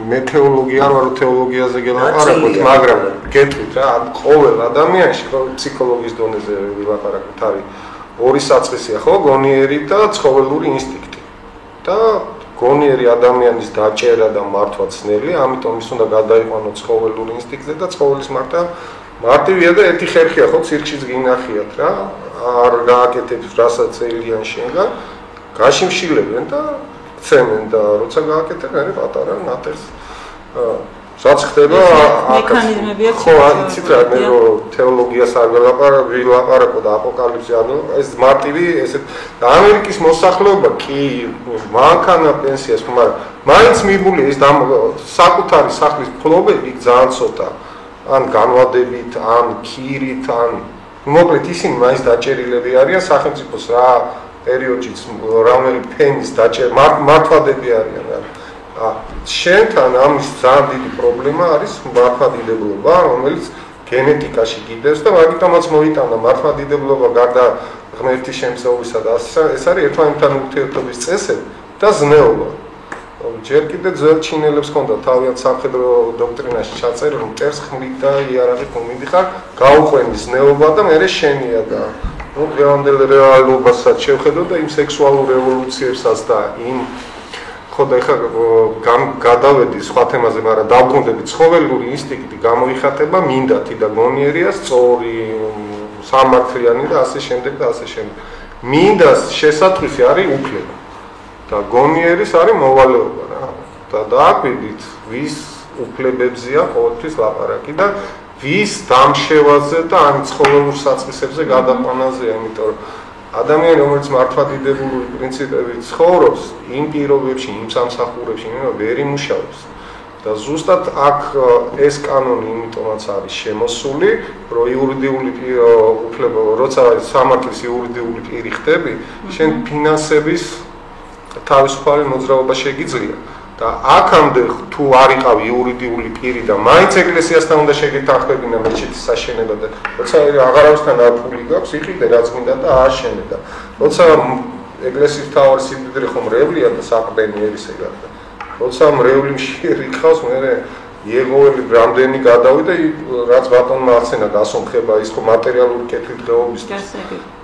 S8: მე თეოლოგია არ ვარ თეოლოგიაზე გელაპარაკოთ მაგრამ გეტყვით რა ყოველ ადამიანში ფსიქოლოგიის დონეზე ვილაპარაკოთ არის ორი საწყისია ხო გონიერი და ცხოველური ინსტინქტი და გონიერი ადამიანის დაჭერა და მართვა ძნელი ამიტომ ის უნდა გადაიყვანოს ცხოველური ინსტინქტზე და ცხოველის მართვა მარტივია და ერთი ხერხია ხო ცირკშიც გინახიათ რა არ გააკეთებს რასაც ელიან შენგან გაშიმშილებენ და ცემენ და როცა გააკეთებენ არის პატარა ნატეხს რაც ხდება
S1: მექანიზმებია
S8: ხო იცით რა მე თეოლოგიას არ ვილაპარაკო და აპოკალიფსი ანუ ეს მარტივი ესეთ ამერიკის მოსახლეობა კი მანქანა პენსიას მაგრამ მაინც მიბული ეს საკუთარი სახლის ფლობები ძალიან ცოტა ან განვადებით ან ქირით ან მოკლედ ისინი მაინც დაჭერილები არიან სახელმწიფოს რა პერიოდშიც რამელი ფენის მართვადები არიან შენთან ამის ძალიან დიდი პრობლემა არის მართვადიდებლობა რომელიც გენეტიკაში გიდევს და მაგიტომაც მოიტანა მართვადიდებლობა გარდა ღმერთის შემწეობისა და ეს არის ერთმანეთთან ურთიერთობის წესები და ზნეობა ჯერ კიდე ძველ ჩინელებს ჰქონდა თავიანთ სამხედრო დოქტრინაში ჩაწერილი რომ მტერს ხმლით და იარაღით მომიდიხარ გაუყვენი ზნეობა და მე შენია და ნუ დღევანდელ რეალობასაც შევხედო და იმ სექსუალურ რევოლუციებსაც და იმ ხო და ეხლა გადავედი სხვა თემაზე მაგრამ დავბრუნდები ცხოველური ინსტინქტი გამოიხატება მინდათი და გონიერია სწორი სამართლიანი და ასე შემდეგ და ასე შემდეგ მინდას შესატყვისი არის უფლება და გონიერის არის მოვალეობა რა და დააკვირდით ვის უფლებებზია ყოველთვის ლაპარაკი და ვის დამშევაზე და ამ ცხოველურ საწყისებზე გადაყვანაზეა იმიტომ რომ ადამიანი რომელიც მართვადიდებული პრინციპებით ცხოვრობს იმ პირობებში იმ სამსახურებში ვერ იმუშავებს და ზუსტად აქ ეს კანონი იმიტომაც არის შემოსული რომ იურიდიული უფლება როცა სამართლის იურიდიული პირი ხდები შენ ფინანსების თავისუფალი მოძრაობა შეგიძლია და აქამდე თუ არ იყავი იურიდიული პირი და მაინც ეკლესიასთან უნდა შეგეთანხმებინა მეჩეთის საშენება და როცა აღარავისთან არ ფული გაქვს იყიდე რაც მინდა და ააშენე და როცა ეკლესიის თავარი სიმდიდრე ხომ რევლია და საყბენი ერისეგან და როცა რევლიმში რიყავს მე იეღოველი რამდენი გადავიდა რაც ბატონმა ახსენა გასონხება ის ხო მატერიალური კეთილდღეობისთვის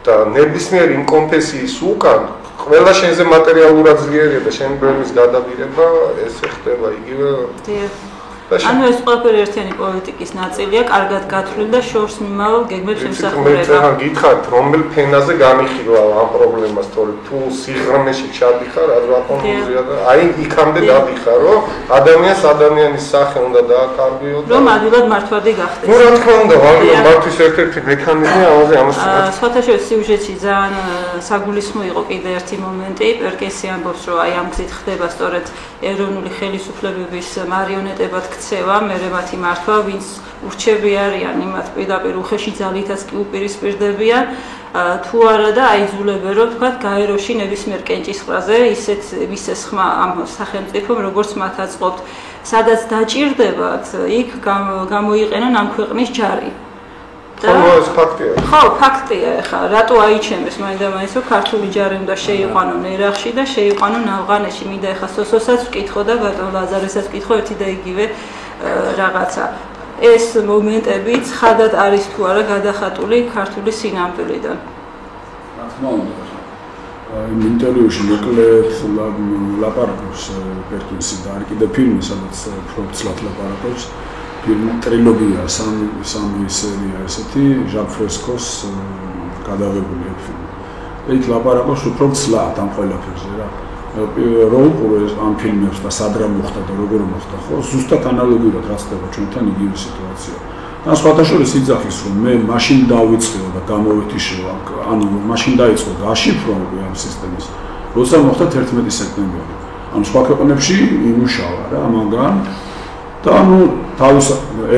S8: და ნებისმიერ იმ კონფესიის უკან ყველა შენზე მატერიალურად ძლიერია და შენ ბერნის გადაბირება ესე ხდება იგივე
S1: ანუ ეს ყველაფერი ერთიანი პოლიტიკის ნაწილია, კარგად გათვლილი და შორს მიმავალ გეგმებს ემსახურება.
S8: მე გითხარით, რომელ ფენაზე გამიხილავ ამ პრობლემას, თორე თუ სიღრმეში ჩადიხარ, ადვოკატურია და აი იქამდე დადიხარ, რომ ადამიანს ადამიანის სახე უნდა დააკარგიო და
S1: რომ ადვილად მართვადი გახდეს.
S8: ნუ რა თქმა უნდა, მართვის ერთ-ერთი მექანიზმი ამაზე ამას.
S1: სხვათა შორის სიუჟეტში ძალიან საგულისხმო იყო კიდე ერთი მომენტი, პერკესი ამბობს, რომ აი ამ გზით ხდება სწორედ ეროვნული ხელისუფლებების მარიონეტებად ქცევა, მერე მათი მართვა, ვინც ურჩები არიან, იმათ პირდაპირ უხეში ძალითაც კი უპირისპირდებიან, თუ არა და აიძულებენ, რომ თქვათ, გაეროში ნებისმიერ კენჭისყრაზე ისეთ მისცეს ხმა ამ სახელმწიფომ, როგორც მათ აწყობთ, სადაც დაჭირდებათ, იქ გამოიყენონ ამ ქვეყნის ჯარი.
S8: ეს ფაქტია.
S1: ხო, ფაქტია, ეხლა რატო აიჩემეს მაინდა-მაინც რომ ქართული ჯარი უნდა შეიყვანონ ერაყში და შეიყვანონ ავღანეთში, მინდა ეხლა სოსოსაც ვკითხო და ბატონ ლაზარესაც ვკითხო ერთი და იგივე რაღაცა. ეს მომენტები ცხადად არის თუ არა გადახატული ქართული სინამდვილიდან.
S9: რა თქმა უნდა. იმ ინტერვიუში მოკლედ ლაპარაკობს პერკინსი და არ კიდე ფილმი, სადაც ფროცლად ლაპარაკობს. ფილმი ტრილოგია, სამი სერია ესეთი, ჟაკ ფრესკოს გადაღებული ფილმი. იქ ლაპარაკობს უფრო ცლად ამ ყველაფერზე რა. რო უყურეს ამ ფილმებს და სად რა მოხდა და როგორ მოხდა, ხო? ზუსტად ანალოგიურად რაც ხდება ჩვენთან იგივე სიტუაცია. და სხვათა შორის იძახის რომ მე მაშინ დავიწყე და გამოვეთიშე, ანუ მაშინ დაიწყო გაშიფრო ამ სისტემის. როცა მოხდა 11 სექტემბერი. ანუ სხვა ქვეყნებში იმუშავა რა მაგან და ანუ თავის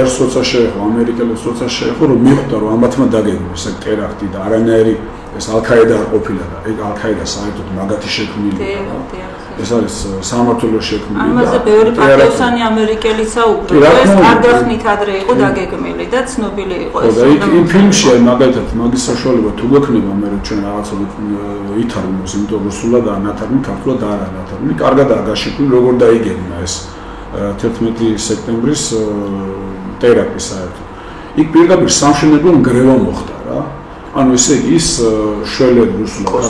S9: ერთ როცა შეეხო ამერიკელებს როცა შეეხო რომ მიხვდა რომ ამათმა დაგეგმეს ეს ტერაქტი და არანაირი ეს ალ-ქაიდა არ ყოფილა და ეგ ალ-ქაიდა საერთოდ მაგათი შექმნილია და ეს არის სამართლო შექმნილი და
S1: ამაზე ბევრი პატიოსანი ამერიკელიც აუბრუნდა ეს არგახნით ადრე იყო დაგეგმილი და ცნობილი იყო ეს
S9: და იმ ფილმში მაგალითად მაგის საშუალება თუ გვექნება მე რომ ჩვენ რაღაცა ვითარგმნოს იმიტომ რომ სულად ანათარგმნი ქართულად არ ანათარგმნი კარგადაა გაშიფრული როგორ დაიგეგმა ეს 11 სექტემბრის ტერაქტი საერთოდ. იქ პირდაპირ სამშენებლო ნგრევა მოხდა რა. ანუ ესე იგი ის შველები რუსულად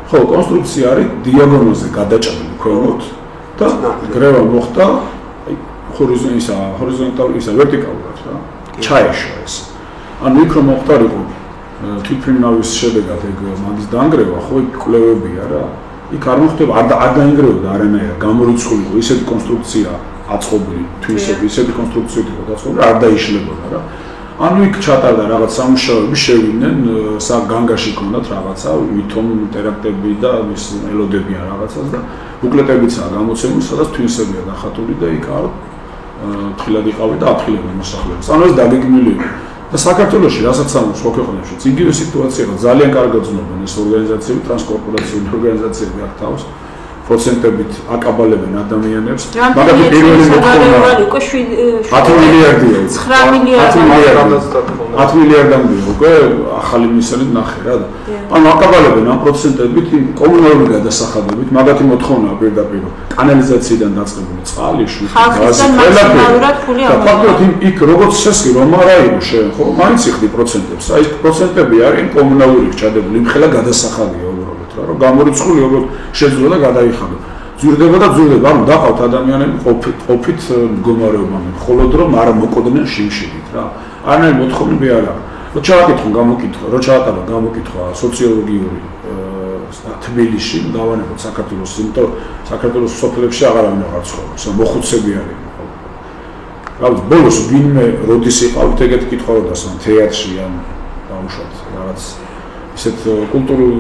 S9: ხო, კონსტრუქცია არის დიაგონალზე გადაჭრილი ქვემოთ და ნგრევა მოხდა ჰორიზონტალურად, ვერტიკალურად რა. ჩაეშვა ეს. ანუ იქ რომ მოხდარიყო თვითმფრინავის შედეგად ეგ მაგის დანგრევა, ხო იქ კვლევებია რა. იქ არ მოხდება, არ დაინგრეოდა არანაირად, გამორიცხულიყო ისეთი კონსტრუქცია აწყობილი, თვისები, ისეთი კონსტრუქციით იყო დაწყობილი, არ დაიშლებოდა რა. ანუ იქ ჩატარდა რაღაც სამუშაოები, შევიდნენ, განგაში ქონდათ რაღაცა, ვითომ ტერაქტები და ის ელოდებიან რაღაცას და ბუკლეტებიცაა გამოცემული, სადაც თვისებია დახატული და იქ არ ფრთხილად იყავი და აფრთხილებენ მოსახლეობას. ანუ ეს დაგეგმილი იყო. და საქართველოში რასაც ამბობს სხვა ქვეყნებშიც იგივე სიტუაციაა ძალიან კარგად ზნობენ ეს ორგანიზაციები ტრანსკორპორაციული ორგანიზაციები აქ თავს პროცენტებით აკაბალებენ ადამიანებს მაგრამ პირველი მოთხოვნა
S1: უკვე
S9: 10 მილიარდია
S1: 9 მილიარდამდე
S9: 10 მილიარდამდე უკვე ახალი მისალით ნახე რა ანუ აკაბალებენ ამ პროცენტებით კომუნალური გადასახადებით მაგათი მოთხოვნაა პირდაპირ კანალიზაციიდან დაწყებული წყალი
S1: ხალხისგან მაქსიმალურად ფული
S9: ამოიღება იქ როგორც შესკი რომ არ აიღო შენ ხო მაინც იხდი პროცენტებს აი პროცენტები არიან კომუნალური ჩადებული იმხელა გადასახადია უბრალოდ რა რომ გამორიცხული უბრალოდ შეძლო და გადაიხადო ძვირდება და ძვირდება ანუ დაყავთ ადამიანები ყოფით მდგომარეობამდე მხოლოდ რომ არ მოკვდნენ შიმშილით რა არანაირი მოთხოვნები არ აქვს რო ჩააკითხონ გამოკითხვა რო ჩაატარა გამოკითხვა სოციოლოგიური თბილისში დავანებოთ საქართველოს იმიტომ საქართველოს სოფლებში აღარავინ აღარ ცხოვრობს მოხუცები არიან რაღაც ბოლოს ვინმე როდის იყავით ეგეთი კითხვა რო დასვან თეატრში ან დაუშვათ რაღაც ისეთ კულტურულ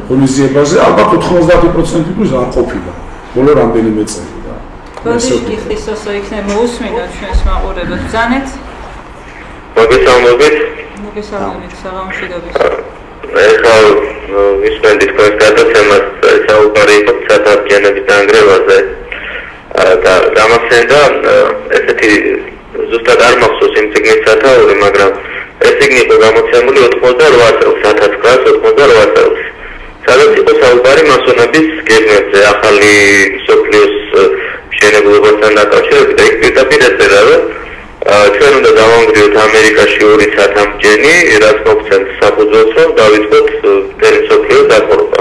S9: ღონისძიებაზე ალბათ 90% plus არ ყოფილა ბოლო რამდენიმე წელი რა
S1: როდის კითხვის ოსო იქნება მოусმინოთ ჩვენს მაყურებელს ბრძანეთ მოგესალმებით საღამოშიდობის
S10: ეხლა ვისმენთ თქვენს გადაცემას საუბარი იყო ცათამბიანების დანგრევაზე და გამახსენდა ესეთი ზუსტად არ მახსოვს იმ ციგნის სათაური მაგრამ ეს ციგნი იყო გამოცემული 88 წელს 1988 წელს სადაც იყო საუბარი მასონების გეგმებზე ახალი სოფლიოს მშენებლობასთან დაკავშირებით და იქ პირდაპირ ეწერა რომ ჩვენ უნდა დავანგრიოთ ამერიკაში ორი ცათამბჯენი რაც მოგცემთ საფუძველს რომ დავიწყოთ მთელი სოფლიოს დაპყრობა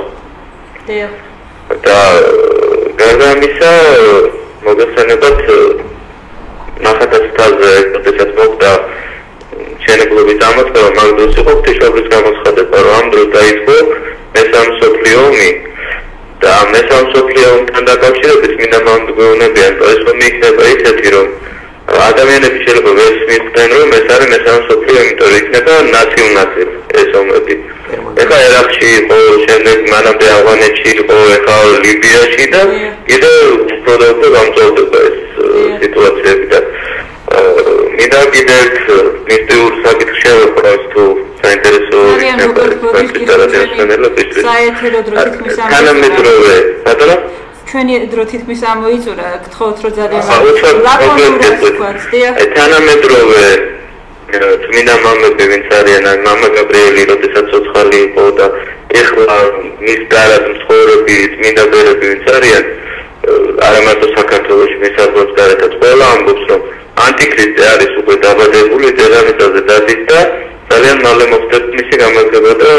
S10: და გარდა ამისა მოგესალმებით ნახატასთან როდესაც მოხდა მშენებლობის დამოწყება მაგ დროს იყო ღვთისმშობლის გამოცხადება რომ ამ დროს დაიწყო მესამე მსოფლიო ომი და მესამე მსოფლიო ომთან დაკავშირებით მინდა მომგვეუბნებიან რომ ეს ომი იქნება ისეთი რომ ადამიანები შეიძლება ვერ მიხვდნენ რომ ეს არის მესამე მსოფლიო ომი იმიტომ რომ იქნება ნაციონალური ეს ომები ეხლა ერაყში იყო შემდეგ მანამდე ავღანეთში იყო ეხლა ლიბიაში და კიდევ უფრო გამწოლდება ეს სიტუაცია
S1: საეთერო დრო თითქმის
S10: თანამედროვე ბატონო
S1: ჩვენი დრო თითქმის ამოიწურა გთხოვთ რომ ძალიან
S10: თანამედროვე წმინდა მამები ვინც არიან მამა გაბრიელი როდესაც ცოცხალი იყო და ეხლა მის გარეთ მცხოვრები წმინდა ბერები ვინც არიან არა მარტო საქართველოში მის არგოს გარეთაც ყველა ამბობს რომ ანტიქრისტე არის უკვე დაბადებული დედამიწაზე დადის და ძალიან მალე მოხდება მისი გამარჯვება და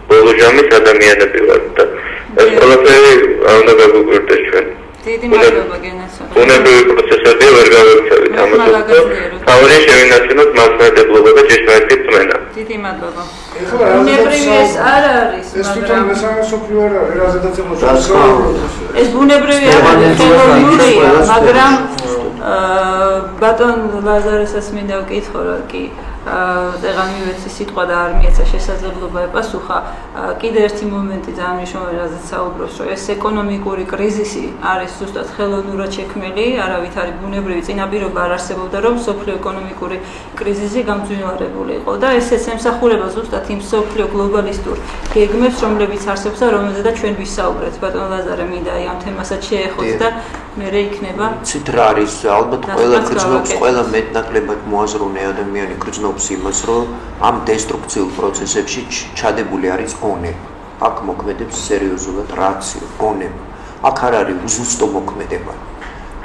S10: ბოლო ჟამის ადამიანები ვართ და ეს ყველაფერი არ უნდა გაგვიკვირდეს ჩვენ
S1: დიდი მადლობა გენასო
S10: ბუნებრივი პროცესებია ვერ გავიქცევით ამას თავი შევინარჩუნოთ მასმედებლობა და ჭეშმარიტი წმენა
S1: დიდი მადლობა ბუნებრივი ეს არ არის
S6: ეს თვითონ მესამე სოფლიო არ არის რაზედაც
S1: ეს ბუნებრივი არ არის ხელოვნურია მაგრამ ბატონ ლაზარესაც მინდა ვკითხო რა კი ეხლა მივეცი სიტყვა და არ მიეცა შესაძლებლობა ეპასუხა კიდე ერთი მომენტი ძალიან მნიშვნელოვანი რაზეც საუბრობს რომ ეს ეკონომიკური კრიზისი არის ზუსტად ხელოვნურად შექმნილი არავით არის ბუნებრივი წინაპირობა არ არსებობდა რომ სოფლიო ეკონომიკური კრიზისი გამძვინვარებული იყო და ესეც ემსახურება ზუსტად იმ სოფლიო გლობალისტურ გეგმებს რომლებიც არსებობს და რომელზედაც ჩვენ ვისაუბრეთ ბატონ ლაზარე მინდა აი ამ თემასაც შეეხოთ და მერე იქნება
S7: ცით რა არის ალბათ ყველა გრძნობს ყველა მეტნაკლებად მოაზროვნე ადამიანი გრძნობს იმას რომ ამ დესტრუქციულ პროცესებში ჩადებული არის ონება აქ მოქმედებს სერიოზულად რაციო ონება აქ არ არის უზუსტო მოქმედება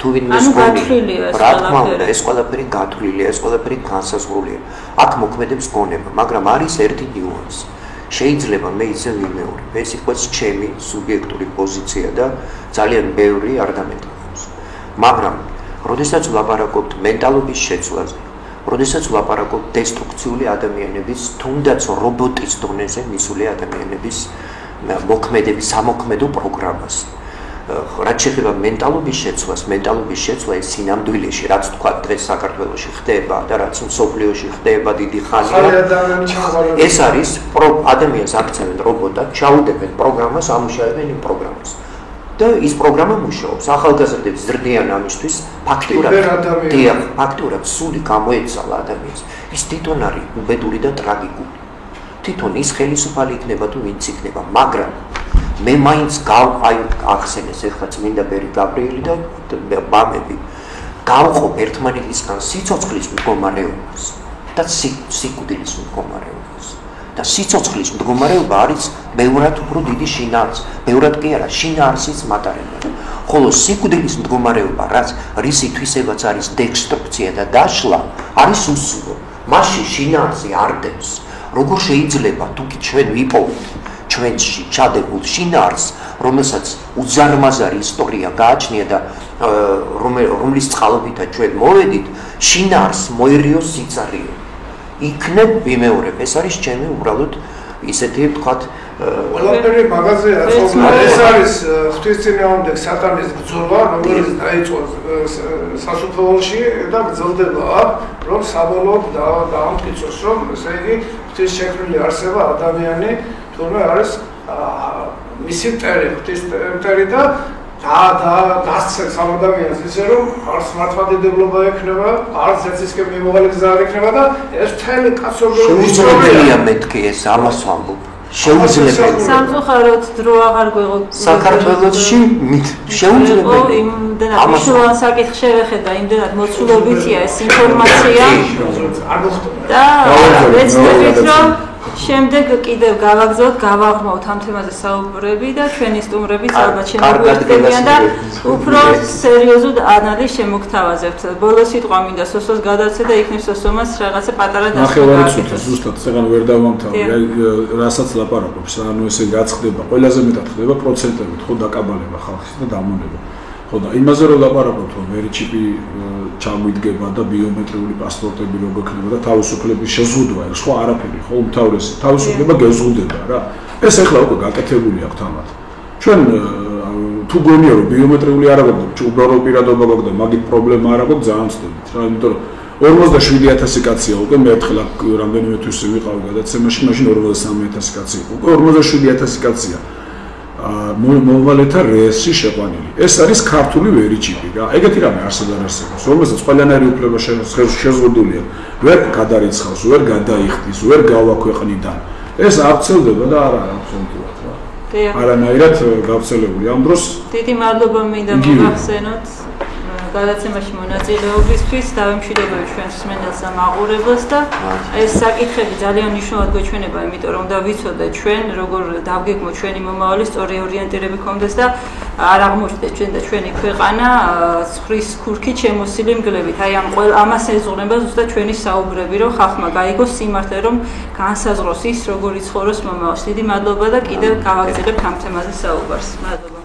S7: თუ ვინმე გონია რა თქმა უნდა ეს ყველაფერი გათვლილია ეს ყველაფერი განსაზღვრულია აქ მოქმედებს ონება მაგრამ არის ერთი ნიუანსი შეიძლება მე ისე ვიმეორებ ეს იყოს ჩემი სუბიექტური პოზიცია და ძალიან ბევრი არ დამეტყველებს მაგრამ როდესაც ვლაპარაკობთ მენტალობის შეცვლაზე როდესაც ვლაპარაკობთ დესტრუქციული ადამიანების თუნდაც რობოტის დონეზე მისული ადამიანების მოქმედების სამოქმედო პროგრამას რაც შეეხება მენტალობის შეცვლა ეს სინამდვილეში რაც თქვა დღეს საქართველოში ხდება და რაც მსოფლიოში ხდება დიდი ხანია ეს არის ადამიანს აქცევენ რობოტად ჩაუდებენ პროგრამას ამუშავებენ იმ პროგრამას და ის პროგრამა მუშაობს ახალგაზრდები ზრდიან ამისთვის ფაქტურად სული გამოეცალა ადამიანს ის თვითონ არის უბედური და ტრაგიკული თვითონ ის ხელისუფალი იქნება თუ ვინც იქნება მაგრამ მე მაინც ახსენეს ეხლა წმინდა ბერი გაბრიელი და მამები გავყობ ერთმანეთისგან სიცოცხლის მდგომარეობას და სიკვდილის მდგომარეობას და სიცოცხლის მდგომარეობა არის ბევრად უფრო დიდი შინაარსი ბევრად კი არა შინაარსის მატარება ხოლო სიკვდილის მდგომარეობა რის ითვისებაც არის დესტრუქცია და დაშლა არის უსულო მასში შინაარსი არდებს როგორ შეიძლება თუ კი ჩვენ ვიპოვოთ ჩვენში ჩადებულ შინაარსს რომელსაც უზარმაზარი ისტორია გააჩნია და რომლის წყალობითაც ჩვენ მოვედით შინაარსს მოერიოს სიცარიო იქნებ ვიმეორებ ეს არის ჩემი უბრალოდ ისეთი ვთქვათ
S6: ყველაფერი მაღაზია ეს არის ღვთისწინააღმდეგ სატანის ბრძოლა რომელიც დაიწყო სასუფეველში და გრძელდება რომ საბოლოოდ დაამტკიცოს რომ ესე იგი ღვთის შექმნილი არსება ადამიანი თურმე არის მისი მტერი ღვთის მტერი და დასცემს ამ ადამიანს ისე რომ არც მართლმადიდებლობა ექნება არც ეცისკენ მიმოღალი გზა არ ექნება და ეს მთელი კაცობრიობის
S7: შეუძლებელია მეთქი ეს ამას ვამბობ შეუძლებელია
S1: სამწუხაროდ დრო აღარ გვეღო
S7: საქართველოში შეუძლებელია
S1: იმდენად მნიშვნელოვან საკითხს შევეხედა იმდენად მოცულობითია ეს ინფორმაცია და ვეცდებით რომ შემდეგ კიდევ გავაგზავნოთ, გავაღრმავთ ამ თემაზე საუბრები და ჩვენი სტუმრებიც ალბათ შემოგვიერთდებიან და უფრო სერიოზულ ანალიზს შემოგთავაზებთ. ბოლო სიტყვა მინდა სოსოს გადაცე და იქნებ სოსომას რაღაცა პატარა
S9: დასკვნა. ზუსტად წეგან ვერ დავამთავრე, რასაც ლაპარაკობს, ანუ ესე გაცხდება, ყველაზე მეტად ხდება პროცენტებით, ხო დაკაბალება ხალხის და დამონება. ხო და იმაზე რომ ლაპარაკობთ, რომ ვერიჩიპი ჩამოიდგება და ბიომეტრიული პასპორტები რო გექნება და თავისუფლების შეზღუდვა, ეს ხო არაფერი, ხო უმთავრესი თავისუფლება გეზღუდება რა. ეს ახლა უკვე გაკეთებული აქვს თამათ. ჩვენ თუ გონია რომ ბიომეტრიული არ აქვს, უბრალოდ პირადობა გვაქვს და მაგით პრობლემა არ აქვს, ძალიან ვწდებით რა, იმიტომ რომ 47000 კაცია უკვე მე ერთხელ რამდენიმე თვის ვიყავ გადაცემაში, მაშინ 43000 კაცი იყო. უკვე 47000 კაცია. მოვალეთა რეესში შეყვანილი. ეს არის ქართული ვერიჩიპი რა. ეგეთი რამე არსებობს არ არსებობს. რომელსაც ყველანაირი უფლება შეზღუდულია. ვერ გადარიცხავს, ვერ გადაიხდის, ვერ გავაქვეყნიდან. ეს არ ვრცელდება და არა აბსოლუტურად რა. არანაირად გავრცელებული. ამ დროს
S1: დიდი მადლობა მინდა მოგახსენოთ გადაცემაში მონაწილეობისთვის, დავემშვიდობებით ჩვენს მსმენელს და მაყურებელს და ეს საკითხები ძალიან მნიშვნელოვნად გვეჩვენება, იმიტომ რომ უნდა ვიცოდეთ ჩვენ როგორ დავგეგმოთ ჩვენი მომავალი, სწორი ორიენტირები გქონდეს და არ აღმოჩნდეს ჩვენ და ჩვენი ქვეყანა ცხვრის ქურქით შემოსილი მგლებით. აი ამას ეძღვნება ზუსტად ჩვენი საუბრები, რომ ხალხმა გაიგოს სიმართლე, რომ განსაზღვროს ის როგორ იცხოვროს მომავალში. დიდი მადლობა და კიდევ გავაგრძელებთ ამ თემაზე საუბარს. მადლობა.